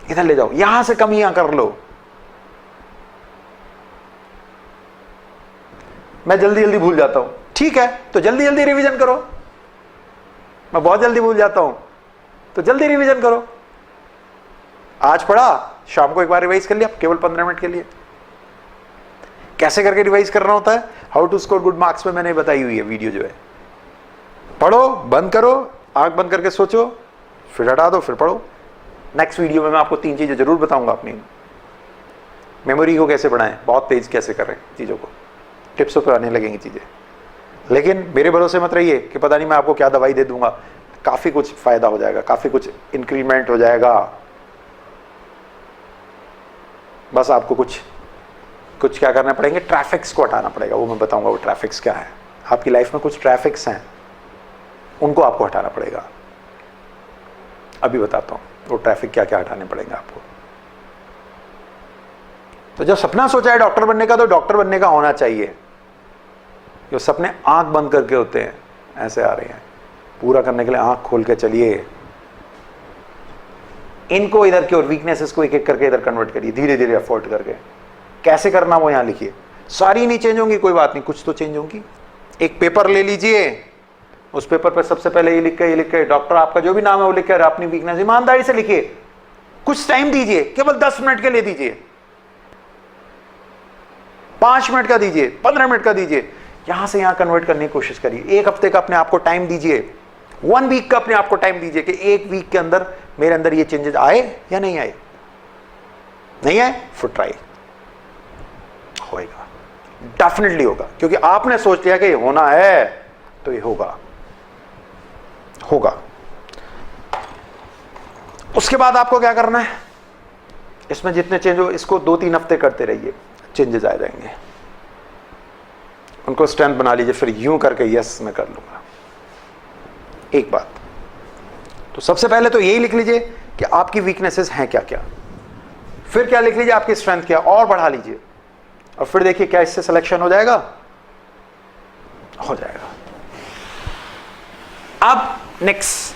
इधर ले जाओ, यहां से कमियां कर लो। मैं जल्दी जल्दी भूल जाता हूं, ठीक है, तो जल्दी जल्दी रिवीजन करो। मैं बहुत जल्दी भूल जाता हूं, तो जल्दी रिवीजन करो। आज पढ़ा, शाम को एक बार रिवाइज कर लिया, केवल 15 मिनट के लिए। कैसे करके रिवाइज करना होता है, how to score good marks में मैंने बताई हुई है वीडियो जो है। पढ़ो, बंद करो, आंख बंद करके सोचो, फिर हटा दो, फिर पढ़ो। नेक्स्ट वीडियो में मैं आपको 3 चीजें जरूर बताऊंगा अपनी मेमोरी को कैसे बढ़ाएं, बहुत तेज कैसे करें चीजों को, टिप्सों पे आने लगेंगी चीजें। लेकिन मेरे भरोसे मत रहिए कि पता नहीं मैं आपको क्या दवाई दे दूंगा, काफी कुछ फायदा हो जाएगा, काफी कुछ इंक्रीमेंट हो जाएगा। बस आपको कुछ क्या करना पड़ेंगे, ट्रैफिक्स को हटाना पड़ेगा, वो मैं बताऊंगा वो ट्रैफिक्स क्या है। आपकी लाइफ में कुछ ट्रैफिक्स हैं, उनको आपको हटाना पड़ेगा। अभी बताता हूं वो ट्रैफिक क्या क्या हटाने पड़ेंगे आपको। तो जब सपना सोचा है डॉक्टर बनने का, तो डॉक्टर बनने का होना चाहिए। जो सपने आंख बंद करके होते हैं, ऐसे आ रहे हैं, पूरा करने के लिए आंख खोल के चलिए। इनको इधर की और वीकनेसेस को एक एक करके इधर कन्वर्ट करिए, धीरे धीरे एफर्ट करके। कैसे करना वो यहां लिखिए। सारी नहीं चेंज होंगी, कोई बात नहीं, कुछ तो चेंज होंगी। एक पेपर ले लीजिए, उस पेपर पर सबसे पहले ये लिख के डॉक्टर आपका जो भी नाम है वो लिख कर अपनी वीकनेस ईमानदारी से लिखिए। कुछ टाइम दीजिए, केवल 10 मिनट के लिए दीजिए, 5 मिनट का दीजिए, 15 मिनट का दीजिए। यहां से यहां कन्वर्ट करने की कोशिश करिए। 1 हफ्ते का अपने आप को टाइम दीजिए, 1 वीक का अपने आप को टाइम दीजिए कि 1 वीक के अंदर मेरे अंदर ये चेंजेस आए या नहीं आए। नहीं आए, फिर ट्राई होएगा, डेफिनेटली होगा, क्योंकि आपने सोच लिया कि ये होना है तो ये होगा। उसके बाद आपको क्या करना है, इसमें जितने चेंज हो, इसको 2-3 हफ्ते करते रहिए, चेंजेस आ जाएंगे। उनको स्ट्रेंथ बना लीजिए, फिर यूं करके यस मैं कर लूंगा। एक बात तो सबसे पहले तो यही लिख लीजिए कि आपकी वीकनेसेस हैं क्या क्या, फिर क्या लिख लीजिए आपकी स्ट्रेंथ क्या, और बढ़ा लीजिए, और फिर देखिए क्या इससे सिलेक्शन हो जाएगा। अब नेक्स्ट,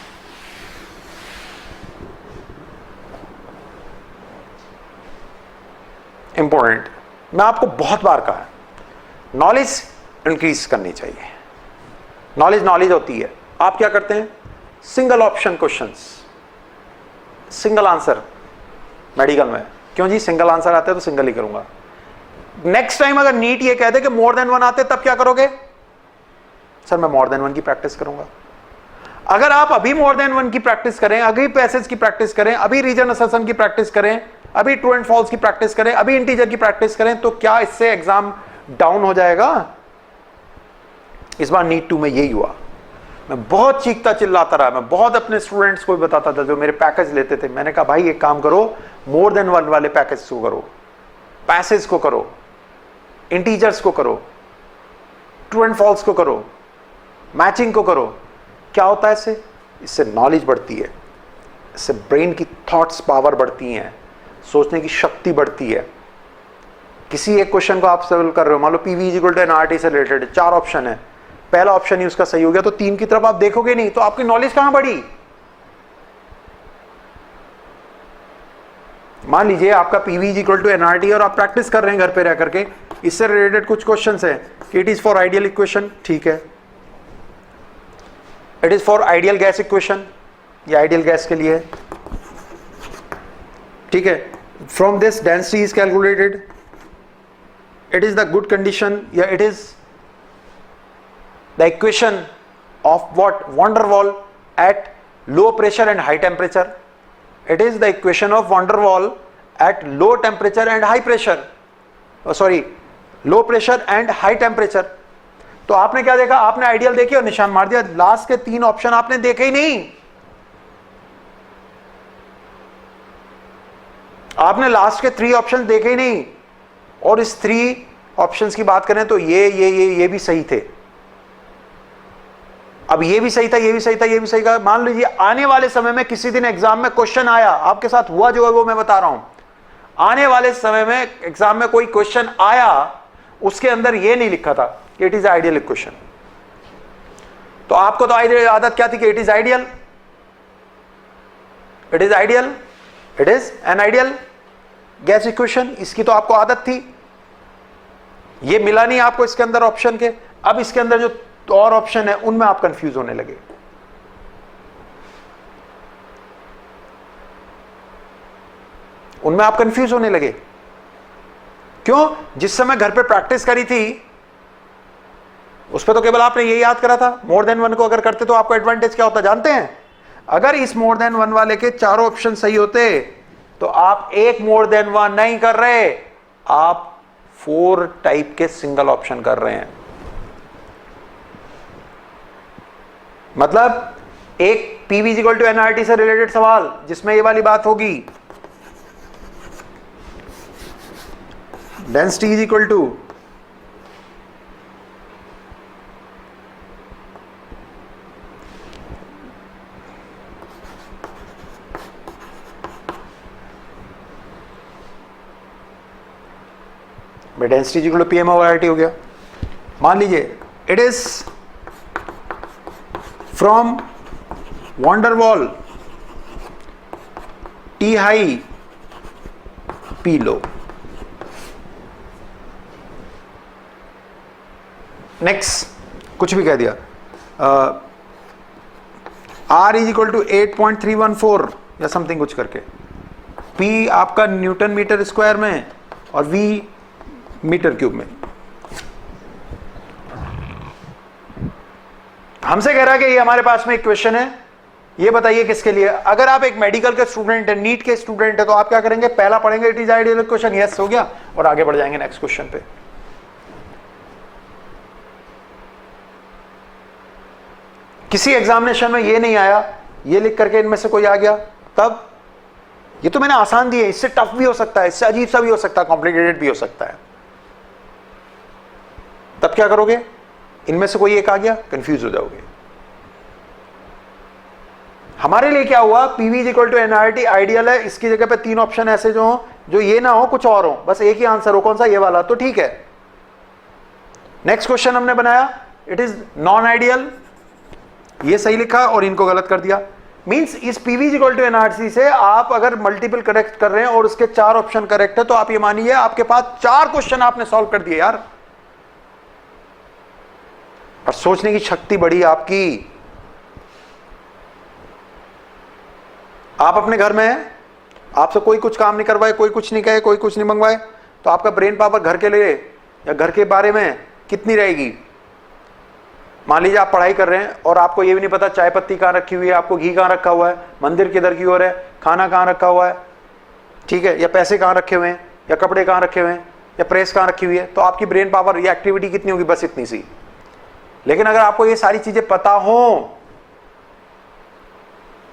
इंपॉर्टेंट, मैं आपको बहुत बार कहा, नॉलेज इंक्रीज करनी चाहिए। नॉलेज होती है। आप क्या करते हैं, single option questions, single answer medical में। क्यों जी, सिंगल आंसर आते हैं तो सिंगल ही करूंगा। नेक्स्ट टाइम अगर नीट ये कहते कि मोर देन 1 आते, तब क्या करोगे? सर मैं मोर देन 1 की प्रैक्टिस करूंगा। अगर आप अभी मोर देन 1 की प्रैक्टिस करें, अभी पैसेज की प्रैक्टिस करें, अभी रीजन असर्शन की प्रैक्टिस करें, अभी ट्रू एंड फॉल्स की प्रैक्टिस करें, अभी इंटीजर की प्रैक्टिस करें, तो क्या इससे एग्जाम डाउन हो जाएगा? इस बार नीट 2 में यही हुआ। मैं बहुत चीखता चिल्लाता रहा, मैं बहुत अपने स्टूडेंट्स को भी बताता था जो मेरे पैकेज लेते थे। मैंने कहा भाई एक काम करो, मोर देन 1 वाले पैकेज को करो, पैसेज को करो, इंटीजर्स को करो, ट्रू एंड फॉल्स को करो, मैचिंग को करो। क्या होता है इससे? इससे नॉलेज बढ़ती है, इससे ब्रेन की थॉट्स पावर बढ़ती हैं, सोचने की शक्ति बढ़ती है। किसी एक क्वेश्चन को आप सॉल्व कर रहे हो, मान लो PV is equal to NRT से रिलेटेड 4 ऑप्शन है, पहला ऑप्शन ही उसका सही हो गया, तो 3 की तरफ आप देखोगे नहीं, तो आपकी नॉलेज कहां बढ़ी? मान लीजिए आपका PV is equal to NRT और आप प्रैक्टिस कर रहे हैं घर पे रह करके, इससे रिलेटेड कुछ क्वेश्चंस है कि it is for ideal equation, ठीक है, it is for ideal gas equation, ये आइडियल गैस के लिए है, ठीक है, From this density is calculated. It is the good condition. Yeah, it is the equation of what? Van der Waal at low pressure and high temperature. It is the equation of Van der Waal at low temperature and high pressure. Oh, sorry, low pressure and high temperature. तो आपने क्या देखा? आपने ideal देखी और निशान मार दिया. लास्ट के 3 ऑप्शन आपने देखे ही नहीं. आपने लास्ट के 3 ऑप्शन देखे ही नहीं. और इस 3 ऑप्शंस की बात करें तो ये भी सही थे. अब ये भी सही था, ये भी सही था, ये भी सही था. मान लीजिए आने वाले समय में किसी दिन एग्जाम में क्वेश्चन आया, आपके साथ हुआ जो है वो मैं बता रहा हूं. आने वाले समय में एग्जाम में कोई क्वेश्चन आया, उसके अंदर ये नहीं लिखा था कि इट इज आइडियल इक्वेशन. तो आपको तो आदत क्या थी कि it is ideal, it is ideal, it is an ideal gas equation. इसकी तो आपको आदत थी. ये मिला नहीं आपको इसके अंदर ऑप्शन के. अब इसके अंदर जो और ऑप्शन है उनमें आप कंफ्यूज होने लगे. उनमें आप कंफ्यूज होने लगे. क्यों? जिस समय घर पे प्रैक्टिस करी थी उस पर तो केवल आपने ये याद करा था. मोर देन 1 को अगर करते तो आपको एडवांटेज क्या होता जानते हैं? अगर इस मोर देन 1 वाले के चारों ऑप्शन सही होते तो आप एक मोर देन 1 नहीं कर रहे, आप 4 टाइप के सिंगल ऑप्शन कर रहे हैं. मतलब एक पीवी इक्वल टू एनआरटी से रिलेटेड सवाल जिसमें ये वाली बात होगी, density is equal to density equal to PM over RT हो गया. मान लीजिए it is from van der Waal T high P low. Next कुछ भी कह दिया. R इज इक्वल टू 8.314 या समथिंग कुछ करके. P आपका न्यूटन मीटर स्क्वायर में और V मीटर क्यूब में. हमसे कह रहा है कि ये हमारे पास में एक क्वेश्चन है, ये बताइए किसके लिए. अगर आप एक मेडिकल के स्टूडेंट है, नीट के स्टूडेंट है, तो आप क्या करेंगे? पहला पढ़ेंगे it is ideal question, yes हो गया, और आगे बढ़ जाएंगे नेक्स्ट क्वेश्चन पे. किसी एग्जामिनेशन में ये नहीं आया, ये लिख करके इनमें से कोई आ गया, तब ये तो मैंने आसान दी है, इससे टफ भी हो सकता है, इससे अजीब सा भी हो सकता है, कॉम्प्लिकेटेड भी हो सकता है. तब क्या करोगे? इनमें से कोई एक आ गया, कंफ्यूज हो जाओगे. हमारे लिए क्या हुआ? PV equal to NRT ideal है, इसकी जगह पे 3 ऑप्शन ऐसे जो हो, जो ये ना हो कुछ और हो, बस एक ही आंसर हो. कौन सा? ये वाला. तो ठीक है. नेक्स्ट क्वेश्चन हमने बनाया इट इज नॉन आइडियल, ये सही लिखा और इनको गलत कर दिया. मींस इस पीवी इक्वल टू एनआरसी से आप अगर मल्टीपल करेक्ट कर रहे हैं और उसके 4 ऑप्शन करेक्ट है, तो आप ये मानिए आपके पास 4 क्वेश्चन आपने सॉल्व कर दिए यार. और सोचने की शक्ति बढ़ी आपकी. आप अपने घर में हैं, आपसे कोई कुछ काम नहीं करवाए, कोई कुछ नहीं कहे, कोई कुछ नहीं मंगवाए, तो आपका ब्रेन पावर घर के लिए या घर के बारे में कितनी रहेगी? मान लीजिए आप पढ़ाई कर रहे हैं और आपको ये भी नहीं पता चाय पत्ती कहाँ रखी हुई है, आपको घी कहाँ रखा हुआ है, मंदिर किधर की ओर है, खाना कहाँ रखा हुआ है, ठीक है, या पैसे कहाँ रखे हुए हैं, या कपड़े कहाँ रखे हुए हैं, या प्रेस कहाँ रखी हुई है. तो आपकी ब्रेन पावर या एक्टिविटी कितनी होगी? बस इतनी सी. लेकिन अगर आपको ये सारी चीजें पता हो,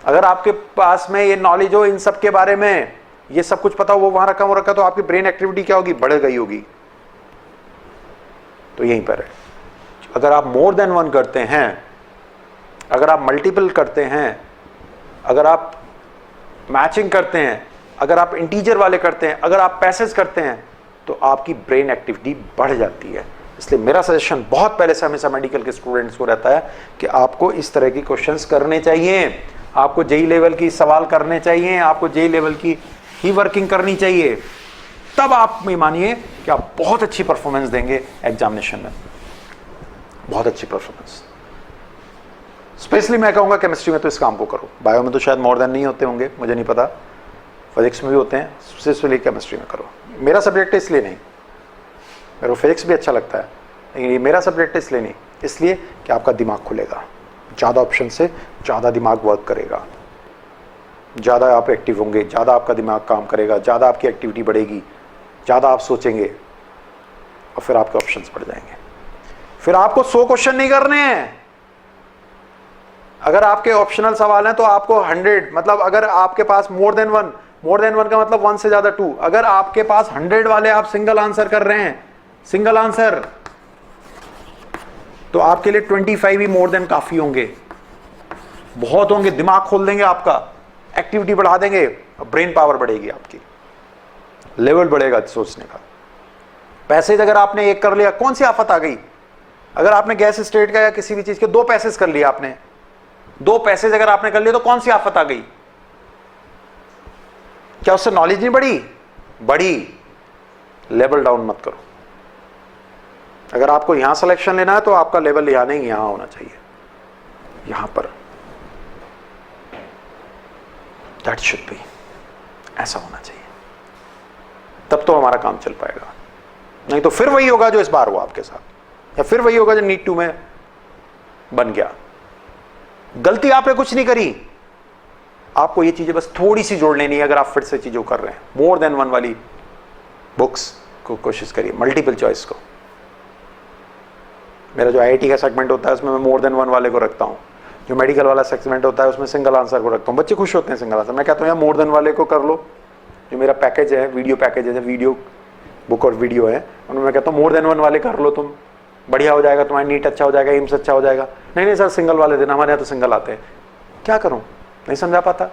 अगर आपके पास में ये नॉलेज हो इन सब के बारे में, ये सब कुछ पता हो, वो वहां रखा वो रखा, तो आपकी ब्रेन एक्टिविटी क्या होगी? बढ़ गई होगी. तो यहीं पर है. अगर आप मोर देन 1 करते हैं, अगर आप मल्टीपल करते हैं, अगर आप मैचिंग करते हैं, अगर आप इंटीजर वाले करते हैं, अगर आप पैसेज करते हैं, तो आपकी ब्रेन एक्टिविटी बढ़ जाती है. इसलिए मेरा सजेशन बहुत पहले से हमेशा मेडिकल के स्टूडेंट्स को रहता है कि आपको इस तरह की क्वेश्चंस करने चाहिए, आपको जेई लेवल की सवाल करने चाहिए, आपको जेई लेवल की ही वर्किंग करनी चाहिए. तब आप में मानिए कि आप बहुत अच्छी परफॉर्मेंस देंगे एग्जामिनेशन में, बहुत अच्छी परफॉर्मेंस. स्पेशली मैं कहूँगा केमिस्ट्री में तो इस काम को करो. बायो में तो शायद मोर देन नहीं होते होंगे, मुझे नहीं पता. फिजिक्स में भी होते हैं, स्पेसिफिकली केमिस्ट्री में करो। मेरा सब्जेक्ट है इसलिए नहीं, मेरे को फिजिक्स भी अच्छा लगता है, लेकिन ये मेरा सब्जेक्ट है इसलिए नहीं, इसलिए कि आपका दिमाग खुलेगा, ज़्यादा ऑप्शन से ज़्यादा दिमाग वर्क करेगा, ज़्यादा आप एक्टिव होंगे, ज़्यादा आपका दिमाग काम करेगा, ज़्यादा आपकी एक्टिविटी बढ़ेगी, ज़्यादा आप सोचेंगे और फिर आपके ऑप्शंस बढ़ जाएंगे। फिर आपको 100 क्वेश्चन नहीं करने हैं। अगर आपके ऑप्शनल सवाल हैं तो आपको 100, मतलब अगर आपके पास मोर देन वन का मतलब 1 से ज्यादा 2, अगर आपके पास 100 वाले आप सिंगल आंसर कर रहे हैं, सिंगल आंसर, तो आपके लिए 25 ही मोर देन काफी होंगे, बहुत होंगे। दिमाग खोल देंगे आपका, एक्टिविटी बढ़ा देंगे, ब्रेन पावर बढ़ेगी, आपकी लेवल बढ़ेगा सोचने का। पैसेज अगर आपने एक कर लिया, कौन सी आफत आ गई? अगर आपने गैस स्टेट का या किसी भी चीज के 2 पैसेज कर लिया, आपने 2 पैसेज अगर आपने कर लिए तो कौन सी आफत आ गई? क्या उससे नॉलेज नहीं बढ़ी? बढ़ी। लेवल डाउन मत करो। अगर आपको यहां सिलेक्शन लेना है तो आपका लेवल यहां नहीं, यहां होना चाहिए, यहां पर। दैट शुड बी, ऐसा होना चाहिए, तब तो हमारा काम चल पाएगा। नहीं तो फिर वही होगा जो इस बार हुआ आपके साथ, या फिर वही होगा जो नीट 2 में बन गया। गलती आपने कुछ नहीं करी, आपको ये चीजें बस थोड़ी सी जोड़ लेनी है। अगर आप फिर से चीजों कर रहे हैं, मोर देन वन वाली बुक्स को कोशिश करिए, मल्टीपल चॉइस को। मेरा जो आईआईटी का सेगमेंट होता है उसमें मैं मोर देन वन वाले को रखता हूँ, जो मेडिकल वाला सेगमेंट होता है उसमें सिंगल आंसर को रखता हूँ। बच्चे खुश होते हैं सिंगल आंसर। मैं कहता हूँ यार मोर देन वाले को कर लो, जो मेरा पैकेज है, वीडियो पैकेज है, वीडियो बुक और वीडियो है, उनमें मैं कहता हूँ मोर देन वन वाले कर लो, तुम बढ़िया हो जाएगा, तुम्हारा नीट अच्छा हो जाएगा, एम्स अच्छा हो जाएगा। नहीं सर सिंगल वाले देना, हमारे यहाँ तो सिंगल आते हैं। क्या करूँ, नहीं समझा पाता,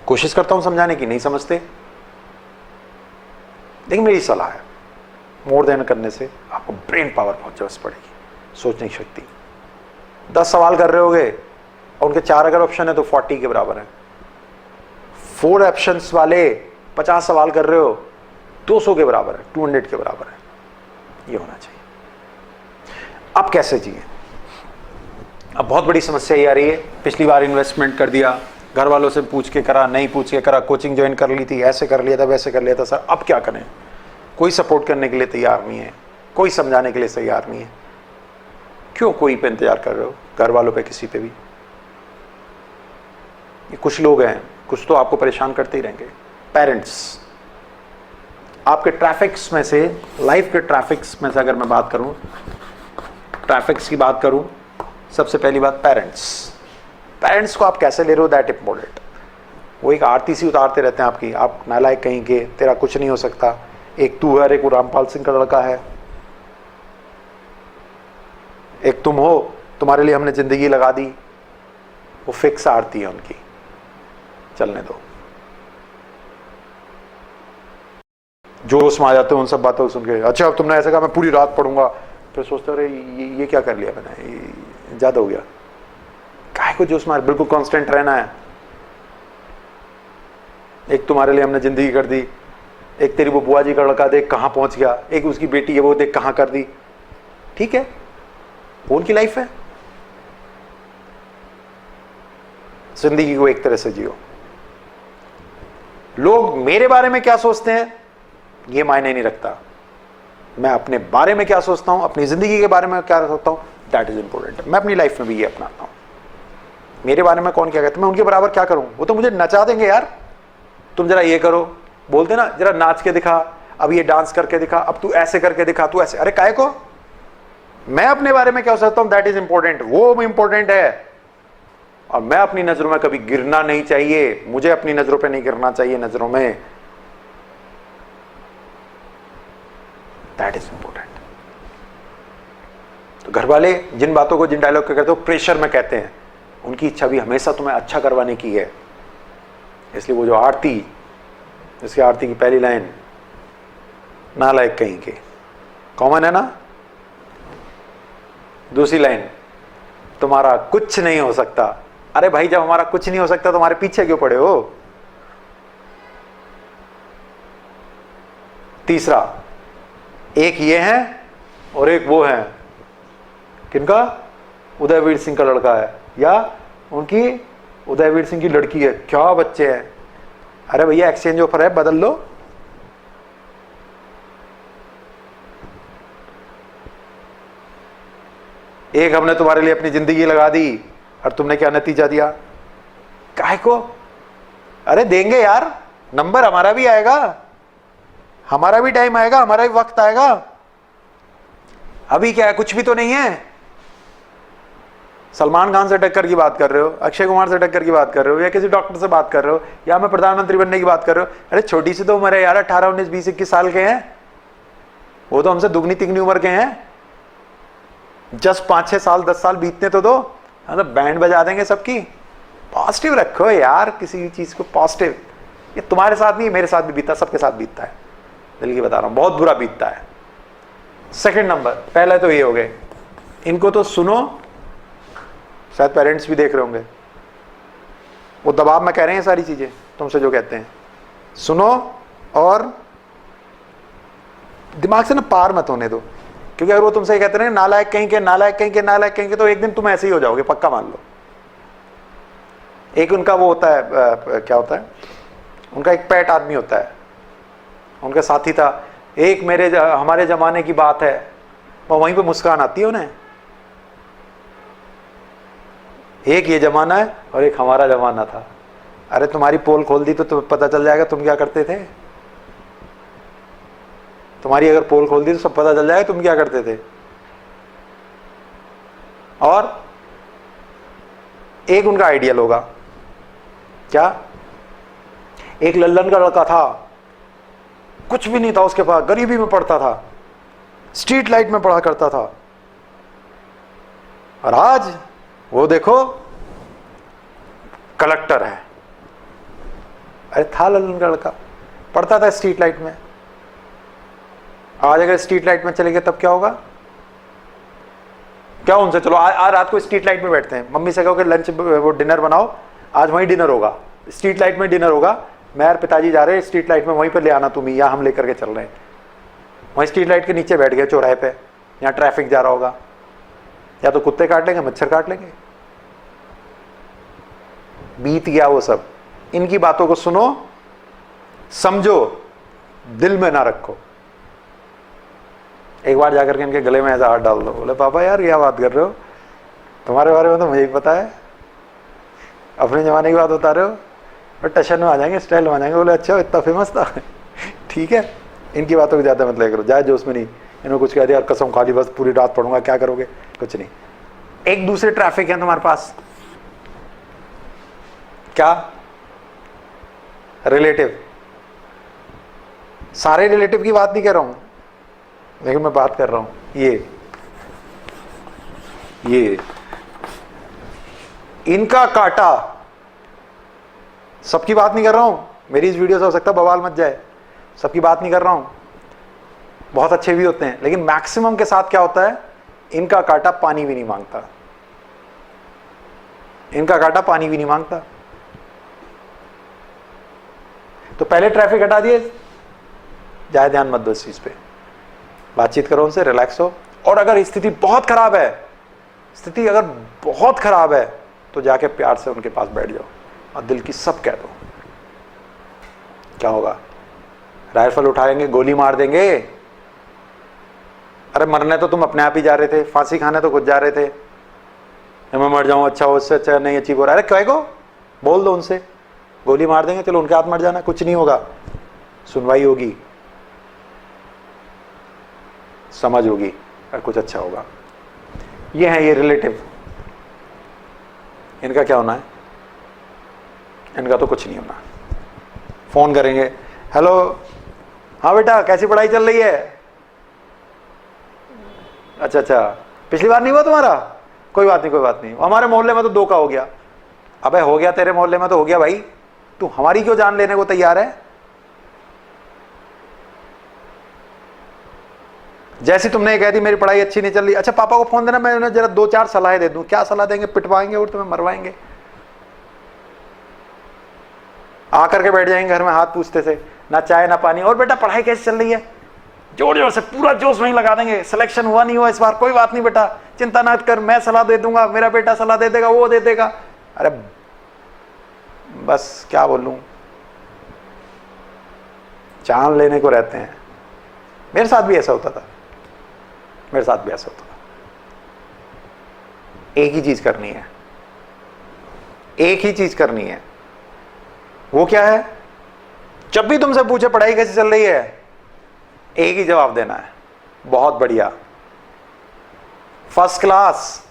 कोशिश करता हूँ समझाने की, नहीं समझते। लेकिन मेरी सलाह है, मोर देन करने से आपको ब्रेन पावर बहुत जबरदस्त पड़ेगी, सोचने की शक्ति। 10 सवाल कर रहे होगे और उनके 4 अगर ऑप्शन है तो 40 के बराबर है। 4 ऑप्शंस वाले 50 सवाल कर रहे हो, 200 के बराबर है, 200 के बराबर है। ये होना चाहिए। अब कैसे जिए? अब बहुत बड़ी समस्या ये आ रही है, पिछली बार इन्वेस्टमेंट कर दिया, घर वालों से पूछ के करा, नहीं पूछ के करा, कोचिंग ज्वाइन कर ली थी, ऐसे कर लिया था, वैसे कर लिया था, सर अब क्या करें? कोई सपोर्ट करने के लिए तैयार नहीं है, कोई समझाने के लिए तैयार नहीं है। क्यों कोई पे इंतजार कर रहे हो? घर वालों पे, किसी पे भी। ये कुछ लोग हैं, कुछ तो आपको परेशान करते ही रहेंगे। पेरेंट्स, आपके ट्रैफिक्स में से, लाइफ के ट्रैफिक्स में से अगर मैं बात करूं, ट्रैफिक्स की बात करूं, सबसे पहली बात पेरेंट्स को आप कैसे ले रहे हो, दैट इंपॉर्टेंट। वो एक आरती सी उतारते रहते हैं आपकी, आप नालायक कहीं के, तेरा कुछ नहीं हो सकता, एक तू है, एक वो रामपाल सिंह का लड़का है, एक तुम हो, तुम्हारे लिए हमने जिंदगी लगा दी। वो फिक्स आरती है उनकी, चलने दो। जोश में आ जाते हैं उन सब बातों सुन के। अच्छा अब तुमने ऐसा कहा, मैं पूरी रात पढ़ूंगा, फिर सोचते अरे ये क्या कर लिया मैंने, ज्यादा हो गया। काहे को जोश मार, बिल्कुल कांस्टेंट रहना है। एक तुम्हारे लिए हमने जिंदगी कर दी, एक तेरी वो बुआ जी का लड़का देख कहां पहुंच गया, एक उसकी बेटी है वो देख कहां कर दी। ठीक है, वो उनकी लाइफ है, जिंदगी को एक तरह से जियो। लोग मेरे बारे में क्या सोचते हैं ये मायने नहीं रखता, मैं अपने बारे में क्या सोचता हूं, अपनी जिंदगी के बारे में क्या सोचता हूं, दैट इज इंपॉर्टेंट। मैं अपनी लाइफ में भी ये अपनाता हूं। मेरे बारे में कौन क्या कहता है, मैं उनके बराबर क्या करूं? वो तो मुझे नचा देंगे यार, तुम जरा ये करो, बोलते ना जरा नाच के दिखा, अब ये डांस करके दिखा, अब तू ऐसे करके दिखा, तू ऐसे। अरे काहे को? मैं अपने बारे में क्या सोचता हूं, दैट इज इंपॉर्टेंट, वो इंपॉर्टेंट है। और मैं अपनी नजरों में कभी गिरना नहीं चाहिए, मुझे अपनी नजरों पे नहीं गिरना चाहिए, नजरों में, दैट इज इंपॉर्टेंट। तो घर वाले जिन बातों को, जिन डायलॉग को कहते हो प्रेशर में कहते हैं, उनकी इच्छा भी हमेशा तुम्हें अच्छा करवाने की है। इसलिए वो जो आरती, जिसकी आरती की पहली लाइन नालायक कहीं के, कॉमन है ना, दूसरी लाइन तुम्हारा कुछ नहीं हो सकता। अरे भाई जब हमारा कुछ नहीं हो सकता तो हमारे पीछे क्यों पड़े हो? तीसरा, एक ये है और एक वो है, किनका? उदयवीर सिंह का लड़का है या उनकी उदयवीर सिंह की लड़की है। क्या बच्चे हैं, अरे भैया एक्सचेंज ऑफर है, बदल लो। एक हमने तुम्हारे लिए अपनी जिंदगी लगा दी और तुमने क्या नतीजा दिया? काहे को? अरे देंगे यार, नंबर हमारा भी आएगा, हमारा भी टाइम आएगा, हमारा भी वक्त आएगा। अभी क्या है, कुछ भी तो नहीं है। सलमान खान से टक्कर की बात कर रहे हो, अक्षय कुमार से टक्कर की बात कर रहे हो, या किसी डॉक्टर से बात कर रहे हो, या मैं प्रधानमंत्री बनने की बात कर रहे हो। अरे छोटी सी तो उम्र है यार, 18, 19, 20, 21 साल के हैं। वो तो हमसे दुगनी तिगनी उम्र के हैं। जस्ट 5-6 साल 10 साल बीतने तो दो, मतलब बैंड बजा देंगे सबकी। पॉजिटिव रखो यार, किसी भी चीज को पॉजिटिव। ये तुम्हारे साथ नहीं, मेरे साथ भी बीतता, सबके साथ बीतता है, दिल की बता रहा हूं, बहुत बुरा बीतता है। सेकंड नंबर, पहले तो ये हो गए, इनको तो सुनो। शायद पेरेंट्स भी देख रहे होंगे, वो दबाव में कह रहे हैं सारी चीजें तुमसे जो कहते हैं, सुनो और दिमाग से ना पार मत होने दो। क्योंकि अगर वो तुमसे कहते रहे नालायक कहीं के, नालायक कहीं के, नालायक कहीं के, तो एक दिन तुम ऐसे ही हो जाओगे, पक्का मान लो। एक उनका वो होता है, क्या होता है उनका, एक पेट आदमी होता है, उनका साथी था एक, हमारे जमाने की बात है, वो वहीं पे मुस्कान आती है उन्हें। एक ये जमाना है और एक हमारा जमाना था। अरे तुम्हारी पोल खोल दी तो तुम्हें पता चल जाएगा तुम क्या करते थे। तुम्हारी अगर पोल खोल दी तो सब पता चल जाएगा तुम क्या करते थे। और एक उनका आइडियल होगा क्या, एक लल्लन का लड़का था, कुछ भी नहीं था उसके पास, गरीबी में पढ़ता था, स्ट्रीट लाइट में पढ़ा करता था, और आज वो देखो कलेक्टर है। अरे था लल्लन का लड़का, पढ़ता था स्ट्रीट लाइट में, आज अगर स्ट्रीट लाइट में चले गए तब क्या होगा? क्या उनसे, चलो आज रात को स्ट्रीट लाइट में बैठते हैं, मम्मी से कहो कि लंच वो डिनर बनाओ, आज वहीं डिनर होगा, स्ट्रीट लाइट में डिनर होगा, मैं और पिताजी जा रहे हैं स्ट्रीट लाइट में, वहीं पर ले आना तुम ही, या हम लेकर के चल रहे हैं। वहीं स्ट्रीट लाइट के नीचे बैठ गए चौराहे पे, यहाँ ट्रैफिक जा रहा होगा, या तो कुत्ते काट लेंगे, मच्छर काट लेंगे। बीत गया वो सब। इनकी बातों को सुनो, समझो, दिल में ना रखो। एक बार जाकर के इनके गले में ऐसा हाथ डाल दो, बोले पापा यार क्या बात कर रहे हो, तुम्हारे बारे में तो मुझे ही पता है, अपने जमाने की बात बता रहे हो, और टशन में आ जाएंगे, स्टाइल में आ जाएंगे। बोले अच्छा इतना फेमस था ठीक है, इनकी बातों को ज्यादा मत ले करो, जाए जोश में नहीं। इन्होंने कुछ कह दिया, कसम खा ली, बस पूरी रात पढ़ूंगा, क्या करोगे? कुछ नहीं। एक दूसरे ट्रैफिक है तुम्हारे पास, क्या रिलेटिव, सारे रिलेटिव की बात नहीं कर रहा हूं, लेकिन मैं बात कर रहा हूं ये इनका काटा, सबकी बात नहीं कर रहा हूं, मेरी इस वीडियो से हो सकता है बवाल मच जाए, सबकी बात नहीं कर रहा हूं, बहुत अच्छे भी होते हैं, लेकिन मैक्सिमम के साथ क्या होता है, इनका काटा पानी भी नहीं मांगता, इनका काटा पानी भी नहीं मांगता। तो पहले ट्रैफिक हटा दिए, ज्यादा ध्यान मत दो इस चीज पे, बातचीत करो उनसे, रिलैक्स हो। और अगर स्थिति बहुत खराब है, स्थिति अगर बहुत खराब है, तो जाके प्यार से उनके पास बैठ जाओ और दिल की सब कह दो। क्या होगा? राइफल उठाएंगे, गोली मार देंगे। अरे मरने तो तुम अपने आप ही जा रहे थे, फांसी खाने तो खुद जा रहे थे। मैं मर जाऊं, अच्छा हो, उससे अच्छा नहीं अचीव हो रहा है। अरे क्या को बोल दो उनसे, गोली मार देंगे, चलो उनके हाथ मर जाना, कुछ नहीं होगा, सुनवाई होगी, समझ होगी और कुछ अच्छा होगा। ये है ये रिलेटिव, इनका क्या होना है? इनका तो कुछ नहीं होना। फोन करेंगे, हेलो हाँ बेटा कैसी पढ़ाई चल रही है? अच्छा, पिछली बार नहीं हुआ तुम्हारा? कोई बात नहीं, कोई बात नहीं, हमारे मोहल्ले में तो 2 का हो गया। अबे हो गया, तेरे मोहल्ले में तो हो गया भाई, तू हमारी क्यों जान लेने को तैयार है? जैसी तुमने कह दी मेरी पढ़ाई अच्छी नहीं चल रही, अच्छा पापा को फोन देना, मैं उन्हें जरा 2-4 सलाहें दे दूं। क्या सलाह देंगे? पिटवाएंगे और तुम्हें मरवाएंगे। आकर के बैठ जाएंगे घर में हाथ पूछते से, ना चाय ना पानी, और बेटा पढ़ाई कैसी चल रही है? जोर जोर से पूरा जोश वहीं लगा देंगे। सिलेक्शन हुआ नहीं हुआ इस बार, कोई बात नहीं बेटा, चिंता ना कर, मैं सलाह दे दूंगा, मेरा बेटा सलाह दे देगा, वो दे देगा। अरे बस क्या बोलूं, चांद लेने को रहते हैं। मेरे साथ भी ऐसा होता था, मेरे साथ भी ऐसा होता था। एक ही चीज करनी है, एक ही चीज करनी है। वो क्या है? जब भी तुमसे पूछे पढ़ाई कैसी चल रही है, एक ही जवाब देना है, बहुत बढ़िया, फर्स्ट क्लास।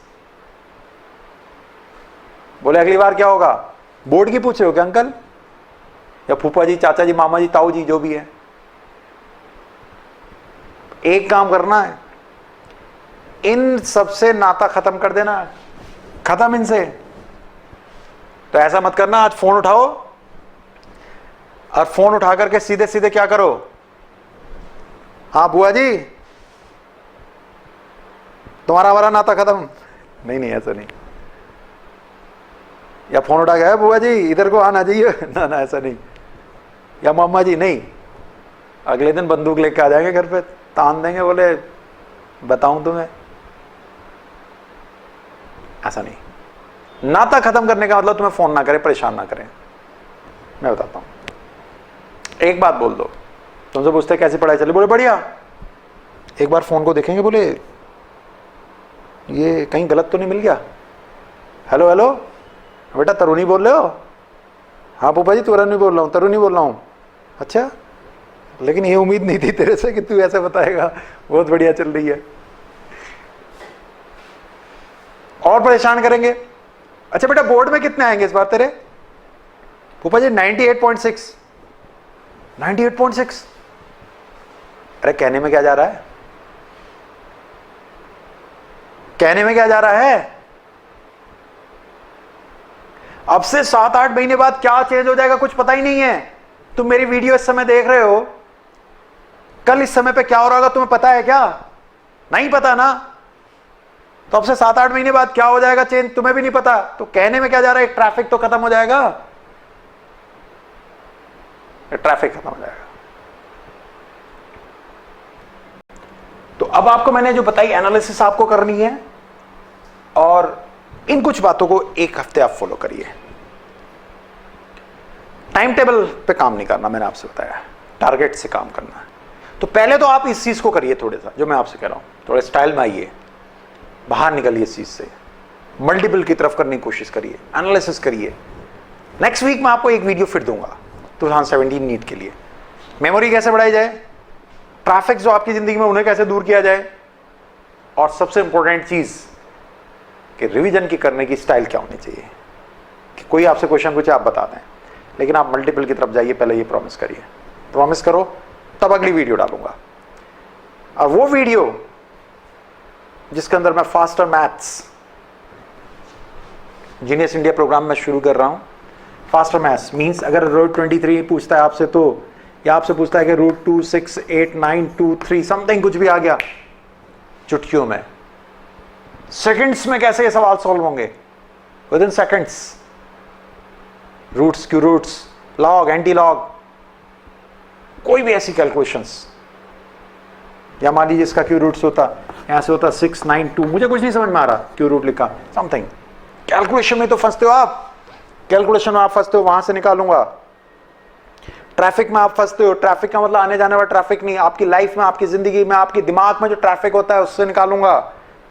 बोले अगली बार क्या होगा? बोर्ड की पूछ रहे हो क्या अंकल, या फूफा जी, चाचा जी, मामा जी, ताऊ जी, जो भी है। एक काम करना है, इन सबसे नाता खत्म कर देना है, खत्म इनसे। तो ऐसा मत करना, आज फोन उठाओ और फोन उठा करके सीधे सीधे क्या करो, हाँ बुआ जी तुम्हारा हमारा नाता खत्म। नहीं नहीं, ऐसा नहीं। या फोन उठा गया बुआ जी इधर को आना चाहिए, ना ना ऐसा नहीं। या मामा जी, नहीं। अगले दिन बंदूक लेके आ जाएंगे घर पे, तान देंगे, बोले बताऊं तुम्हें। ऐसा नहीं। नाता खत्म करने का मतलब तुम्हें फोन ना करें, परेशान ना करें। मैं बताता हूं, एक बात बोल दो, तुमसे पूछते कैसी पढ़ाई चली, बोले बढ़िया। एक बार फोन को देखेंगे, बोले ये कहीं गलत तो नहीं मिल गया। हेलो हेलो बेटा, तरुणी बोल रहे हो? हाँ पापा जी तरुणी बोल रहा हूँ, तरुणी बोल रहा हूँ। अच्छा, लेकिन ये उम्मीद नहीं थी तेरे से कि तू ऐसे बताएगा। बहुत बढ़िया चल रही है। और परेशान करेंगे। अच्छा बेटा बोर्ड में कितने आएंगे इस बार तेरे? पापा जी 98.6। 98.6? अरे कहने में क्या जा रहा है, कहने में क्या जा रहा है? अब से 7-8 महीने बाद क्या चेंज हो जाएगा कुछ पता ही नहीं है। तुम मेरी वीडियो इस समय देख रहे हो, कल इस समय पे क्या हो रहा होगा तुम्हें पता है क्या? नहीं पता ना। तो अब से 7-8 महीने बाद क्या हो जाएगा चेंज तुम्हें भी नहीं पता। तो कहने में क्या जा रहा है, ट्रैफिक तो खत्म हो जाएगा, ट्रैफिक खत्म हो जाएगा। तो अब आपको मैंने जो बताई एनालिसिस आपको करनी है, और इन कुछ बातों को एक हफ्ते आप फॉलो करिए। टाइम टेबल पे काम नहीं करना, मैंने आपसे बताया, टारगेट से काम करना है। तो पहले तो आप इस चीज को करिए, थोड़ा सा जो मैं आपसे कह रहा हूं, थोड़े स्टाइल में आइए, बाहर निकलिए इस चीज से, मल्टीपल की तरफ करने की कोशिश करिए, एनालिसिस करिए। नेक्स्ट वीक मैं आपको एक वीडियो फिर दूंगा 2017 नीट के लिए, मेमोरी कैसे बढ़ाई जाए, ट्रैफिक जो आपकी जिंदगी में उन्हें कैसे दूर किया जाए, और सबसे इंपॉर्टेंट चीज कि रिवीजन की करने की स्टाइल क्या होनी चाहिए। कि कोई आपसे क्वेश्चन पूछे आप बता दें, लेकिन आप मल्टीपल की तरफ जाइए, पहले ये प्रॉमिस करिए, प्रॉमिस करो, तब अगली वीडियो डालूंगा। और वो वीडियो जिसके अंदर मैं faster maths genius India program में शुरू कर रहा हूं। फास्टर मैथ्स मींस अगर रूट 23 पूछता है आपसे तो, या आपसे पूछता है कि रूट 2, 6, 8, 9, 2, 3 समथिंग कुछ भी आ गया चुटकियों में, सेकंड्स में कैसे ये सवाल सॉल्व होंगे, within seconds. Roots, cube roots, log, anti log, कोई भी ऐसी कैलकुलेशंस, या मान लीजिए इसका क्यू रूट्स होता, यहां से होता 6, 9, 2, मुझे कुछ नहीं समझ में आ रहा, क्यू रूट लिखा समथिंग। कैलकुलेशन में तो फंसते हो आप, कैलकुलेशन में आप फंसते हो, वहां से निकालूंगा। ट्रैफिक में आप फंसते हो, ट्रैफिक का मतलब आने जाने वाला ट्रैफिक नहीं, आपकी लाइफ में, आपकी जिंदगी में, आपके दिमाग में जो ट्रैफिक होता है उससे निकालूंगा।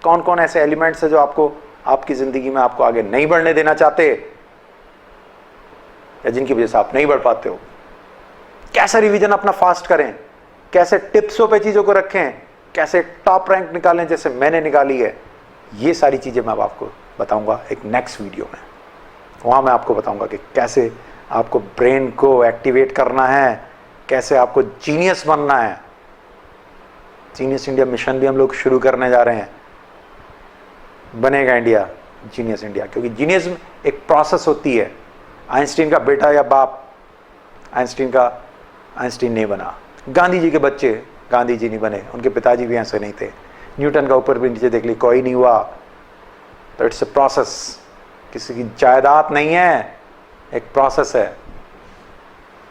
कौन कौन ऐसे एलिमेंट्स है जो आपको आपकी जिंदगी में आपको आगे नहीं बढ़ने देना चाहते, या जिनकी वजह से आप नहीं बढ़ पाते हो। कैसे रिवीजन अपना फास्ट करें, कैसे टिप्सों पे चीजों को रखें, कैसे टॉप रैंक निकालें जैसे मैंने निकाली है, ये सारी चीजें मैं आपको बताऊंगा एक नेक्स्ट वीडियो में। वहां मैं आपको बताऊंगा कि कैसे आपको ब्रेन को एक्टिवेट करना है, कैसे आपको जीनियस बनना है। जीनियस इंडिया मिशन भी हम लोग शुरू करने जा रहे हैं, बनेगा इंडिया, जीनियस इंडिया। क्योंकि जीनियस में एक प्रोसेस होती है। आइंस्टीन का बेटा या बाप आइंस्टीन नहीं बना, गांधी जी के बच्चे गांधी जी नहीं बने, उनके पिताजी भी ऐसे नहीं थे, न्यूटन का ऊपर भी नीचे देख ली कोई नहीं हुआ। तो इट्स ए प्रोसेस, किसी की जायदाद नहीं है, एक प्रोसेस है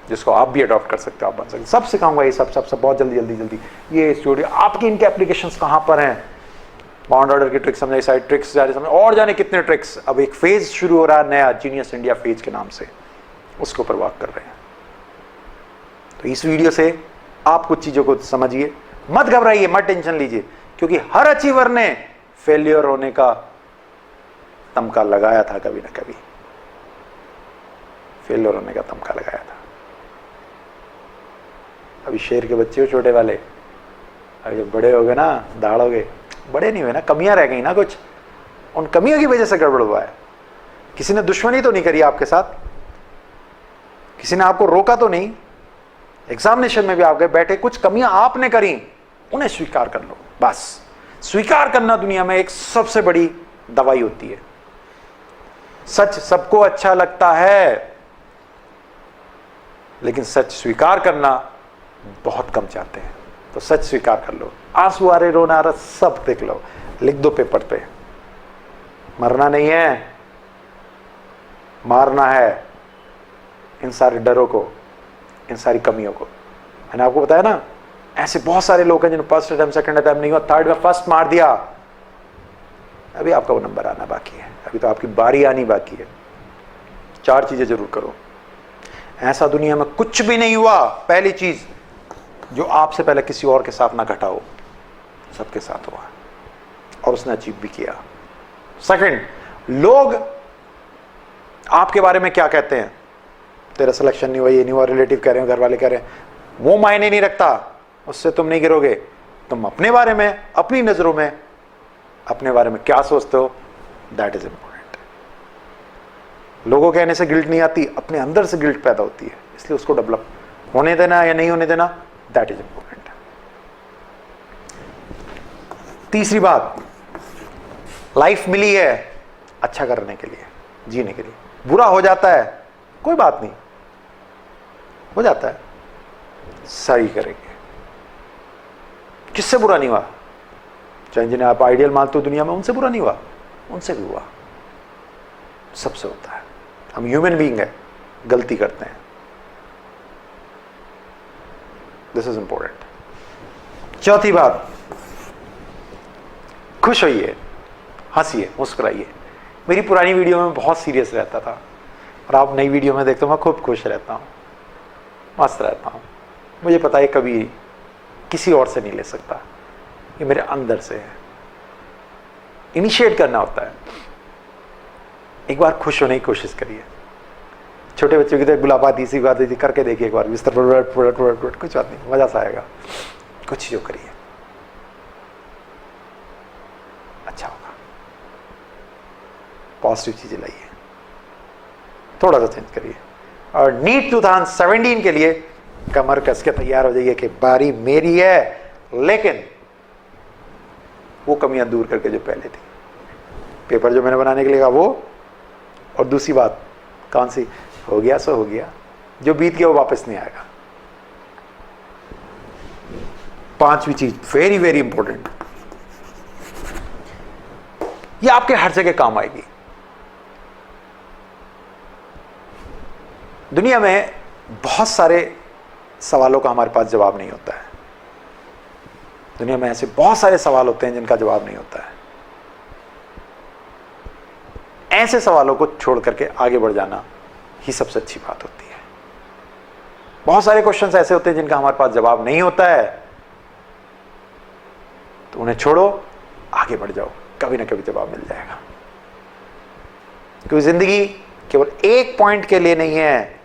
जिसको आप भी अडॉप्ट कर सकते हो, आप बन सकते। सब सिखाऊंगा ये सब बहुत जल्दी। ये स्टूडियो आपकी, इनके एप्लीकेशंस कहाँ पर हैं, बाउंड ऑर्डर की ट्रिक्स समझे, साइड ट्रिक्स समझे, और जाने कितने ट्रिक्स। अब एक फेज शुरू हो रहा है नया, जीनियस इंडिया फेज के नाम से, उसके ऊपर वर्क कर रहे हैं। तो इस वीडियो से आप कुछ चीजों को समझिए, मत घबराइए, मत टेंशन लीजिए, क्योंकि हर अचीवर ने फेलियर होने का तमका लगाया था, कभी ना कभी फेलियर होने का तमका लगाया था। अभी शेर के बच्चे हो छोटे वाले, अभी जब बड़े हो गए ना, दहाड़ोगे, बड़े नहीं हुए ना, कमियां रह गई ना कुछ, उन कमियों की वजह से गड़बड़ हुआ है। किसी ने दुश्मनी तो नहीं करी आपके साथ, किसी ने आपको रोका तो नहीं, एग्जामिनेशन में भी आप गए बैठे, कुछ कमियां आपने करी, उन्हें स्वीकार कर लो। बस स्वीकार करना दुनिया में एक सबसे बड़ी दवाई होती है। सच सबको अच्छा लगता है, लेकिन सच स्वीकार करना बहुत कम चाहते हैं। तो सच स्वीकार कर लो, आंसू आ रहे, रोना आ रहा, सब देख लो, लिख दो पेपर पे। मरना नहीं है, मारना है इन सारे डरों को, इन सारी कमियों को। मैंने आपको बताया ना, ऐसे बहुत सारे लोग हैं जिन्हें फर्स्ट अटेम्प्ट, सेकंड अटेम्प्ट नहीं हुआ, थर्ड में फर्स्ट मार दिया। अभी आपका वो नंबर आना बाकी है, अभी तो आपकी बारी आनी बाकी है। 4 चीजें जरूर करो। ऐसा दुनिया में कुछ भी नहीं हुआ, पहली चीज, जो आपसे पहले किसी और के साथ ना घटा हो, सबके साथ हुआ और उसने अचीव भी किया। सेकंड, लोग आपके बारे में क्या कहते हैं, तेरा सिलेक्शन नहीं हुआ, ये नहीं हुआ, रिलेटिव कह रहे हैं, घर वाले कह रहे हैं, वो मायने नहीं रखता, उससे तुम नहीं गिरोगे। तुम अपने बारे में, अपनी नजरों में, अपने बारे में क्या सोचते हो, दैट इज इंपॉर्टेंट। लोगों कहने से गिल्ट नहीं आती, अपने अंदर से गिल्ट पैदा होती है, इसलिए उसको डेवलप होने देना या नहीं होने देना, दैट इज इंपॉर्टेंट। तीसरी बात, लाइफ मिली है अच्छा करने के लिए, जीने के लिए। बुरा हो जाता है, कोई बात नहीं, हो जाता है, सही करेंगे। किससे बुरा नहीं हुआ, चाहे जिन्हें आप आइडियल मानते हो दुनिया में, उनसे बुरा नहीं हुआ, उनसे भी हुआ, सबसे होता है। हम ह्यूमन बीइंग है, गलती करते हैं, दिस इज इंपॉर्टेंट। चौथी बात, खुश होइए, हंसिए, मुस्कुराइए। मेरी पुरानी वीडियो में बहुत सीरियस रहता था, और आप नई वीडियो में देखते हो मैं खूब खुश रहता हूँ, मस्त रहता हूँ। मुझे पता है कभी किसी और से नहीं ले सकता, ये मेरे अंदर से है, इनिशिएट करना होता है। एक बार खुश होने की कोशिश करिए। छोटे बच्चों की तरह गुलाबा तीसरी बात थी, करके देखिए एक बार, बिस्तर पर कुछ बात नहीं, मजा सा आएगा। कुछ जो करिए अच्छा होगा, पॉजिटिव चीजें लाइए, थोड़ा सा चेंज करिए। और नीट 2017 के लिए कमर कस के तैयार हो जाइए कि बारी मेरी है, लेकिन वो कमियां दूर करके जो पहले थी। पेपर जो मैंने बनाने के लिए कहा वो, और दूसरी बात कौन सी, हो गया सो हो गया, जो बीत गया वो वापस नहीं आएगा। 5वीं चीज, वेरी वेरी इंपॉर्टेंट, ये आपके हर जगह काम आएगी। दुनिया में बहुत सारे सवालों का हमारे पास जवाब नहीं होता है। दुनिया में ऐसे बहुत सारे सवाल होते हैं जिनका जवाब नहीं होता है। ऐसे सवालों को छोड़ करके आगे बढ़ जाना ही सबसे अच्छी बात होती है। बहुत सारे क्वेश्चंस ऐसे होते हैं जिनका हमारे पास जवाब नहीं होता है, तो उन्हें छोड़ो, आगे बढ़ जाओ, कभी ना कभी जवाब मिल जाएगा। क्योंकि जिंदगी केवल एक पॉइंट के लिए नहीं है,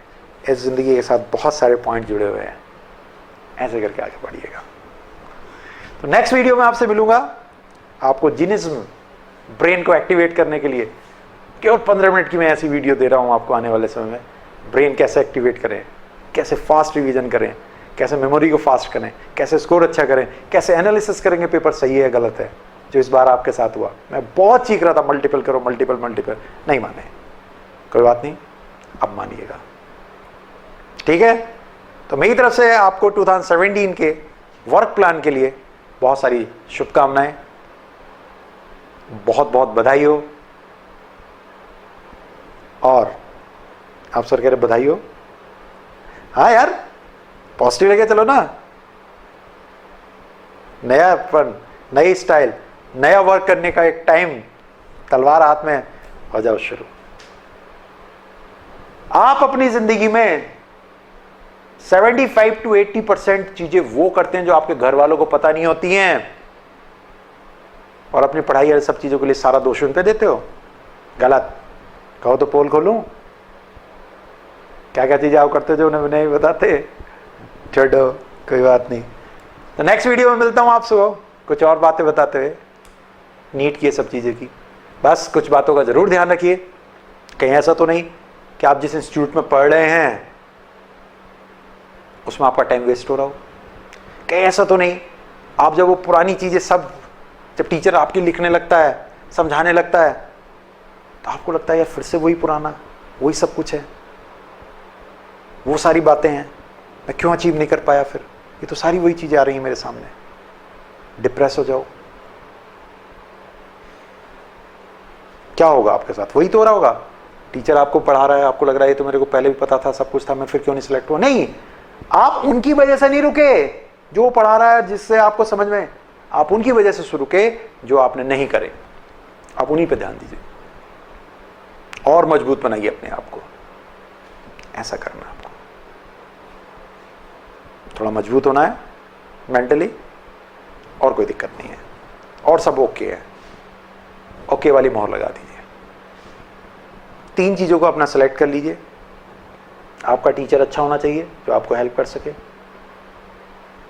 इस जिंदगी के साथ बहुत सारे पॉइंट जुड़े हुए हैं। ऐसे करके आगे बढ़िएगा। तो नेक्स्ट वीडियो में आपसे मिलूंगा, आपको जिनिज्म, ब्रेन को एक्टिवेट करने के लिए केवल 15 मिनट की मैं ऐसी वीडियो दे रहा हूं आपको आने वाले समय में। ब्रेन कैसे एक्टिवेट करें, कैसे फास्ट रिवीजन करें, कैसे मेमोरी को फास्ट करें, कैसे स्कोर अच्छा करें, कैसे एनालिसिस करेंगे पेपर सही है गलत है, जो इस बार आपके साथ हुआ। मैं बहुत चीख रहा था मल्टीपल करो, मल्टीपल मल्टीपल, नहीं माने, कोई बात नहीं, अब मानिएगा, ठीक है। तो मेरी तरफ से आपको 2017 के वर्क प्लान के लिए बहुत सारी शुभकामनाएं, बहुत बहुत बधाई हो। और आप सर कह रहे बधाई हो, हाँ यार, पॉजिटिव लेके चलो ना। नयापन, नई स्टाइल, नया वर्क करने का एक टाइम, तलवार हाथ में, हो जाओ शुरू। आप अपनी जिंदगी में 75 to 80% चीजें वो करते हैं जो आपके घर वालों को पता नहीं होती हैं, और अपनी पढ़ाई और सब चीजों के लिए सारा दोष उन पे देते हो। गलत। कहो तो पोल खोलूं, क्या क्या चीजें आप करते हो जो उन्हें नहीं बताते। छोड़ो, कोई बात नहीं। तो नेक्स्ट वीडियो में मिलता हूं आपसे कुछ और बातें बताते हुए नीट की सब चीजें की। बस कुछ बातों का जरूर ध्यान रखिए, कहीं ऐसा तो नहीं कि आप जिस इंस्टीट्यूट में पढ़ रहे हैं उसमें आपका टाइम वेस्ट हो रहा हो। कहीं ऐसा तो नहीं आप जब वो पुरानी चीजें सब, जब टीचर आपकी लिखने लगता है, समझाने लगता है, तो आपको लगता है यार फिर से वही पुराना, वही सब कुछ है, वो सारी बातें हैं, मैं क्यों अचीव नहीं कर पाया, फिर ये तो सारी वही चीजें आ रही हैं मेरे सामने। डिप्रेस हो जाओ। क्या होगा आपके साथ? वही तो हो रहा होगा। टीचर आपको पढ़ा रहा है, आपको लग रहा है ये तो मेरे को पहले भी पता था, सब कुछ था, मैं फिर क्यों नहीं सिलेक्ट हुआ। नहीं, आप उनकी वजह से नहीं रुके जो पढ़ा रहा है, जिससे आपको समझ में, आप उनकी वजह से शुरू के जो आपने नहीं करे। आप उन्हीं पे ध्यान दीजिए और मजबूत बनाइए अपने आप को। ऐसा करना आपको, थोड़ा मजबूत होना है मेंटली, और कोई दिक्कत नहीं है, और सब ओके है। ओके वाली मोहर लगा दीजिए। 3 चीजों को अपना सेलेक्ट कर लीजिए। आपका टीचर अच्छा होना चाहिए जो आपको हेल्प कर सके,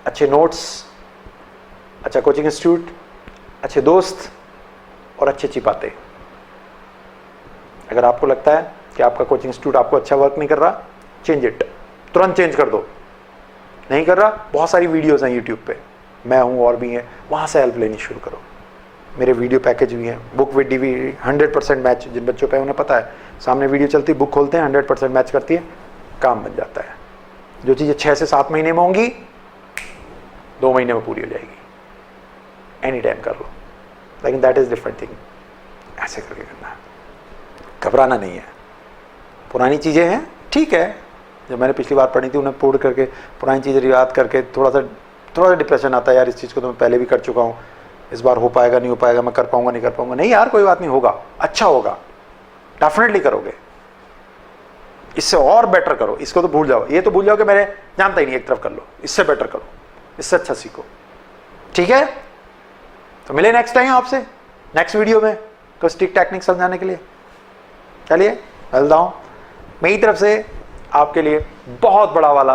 अच्छे नोट्स, अच्छा कोचिंग इंस्टीट्यूट, अच्छे दोस्त और अच्छी बातें। अगर आपको लगता है कि आपका कोचिंग इंस्टीट्यूट आपको अच्छा वर्क नहीं कर रहा, चेंज इट, तुरंत चेंज कर दो। नहीं कर रहा, बहुत सारी वीडियोस हैं यूट्यूब पे, मैं हूं और भी हैं, वहां से हेल्प लेनी शुरू करो। मेरे वीडियो पैकेज भी हैं, बुक विद डीवीडी 100% मैच। जिन बच्चों पे उन्हें पता है सामने वीडियो चलती, बुक खोलते हैं, 100% मैच करती है, काम बन जाता है। जो चीज़ें 6 से 7 महीने में होंगी 2 महीने में पूरी हो जाएगी। एनी टाइम कर लो, लेकिन दैट इज डिफरेंट थिंग। ऐसे करके करना है, घबराना नहीं है। पुरानी चीज़ें हैं, ठीक है, जब मैंने पिछली बार पढ़ी थी उन्हें पूर्ण करके पुरानी चीज़ें याद करके थोड़ा सा डिप्रेशन आता है, यार इस चीज़ को तो मैं पहले भी कर चुका हूँ, इस बार हो पाएगा नहीं हो पाएगा, मैं कर पाऊंगा नहीं कर पाऊंगा। नहीं यार, कोई बात नहीं, होगा, अच्छा होगा, डेफिनेटली करोगे। इससे और बेटर करो। इसको तो भूल जाओ, ये तो भूल जाओ कि मैंने जानता ही नहीं, एक तरफ कर लो, इससे बेटर करो, इससे अच्छा सीखो। ठीक है, तो मिले नेक्स्ट टाइम आपसे नेक्स्ट वीडियो में कुछ टिक टेक्निक समझाने के लिए। चलिए मिलता हूं। मेरी तरफ से आपके लिए बहुत बड़ा वाला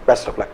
बेस्ट ऑफ लक।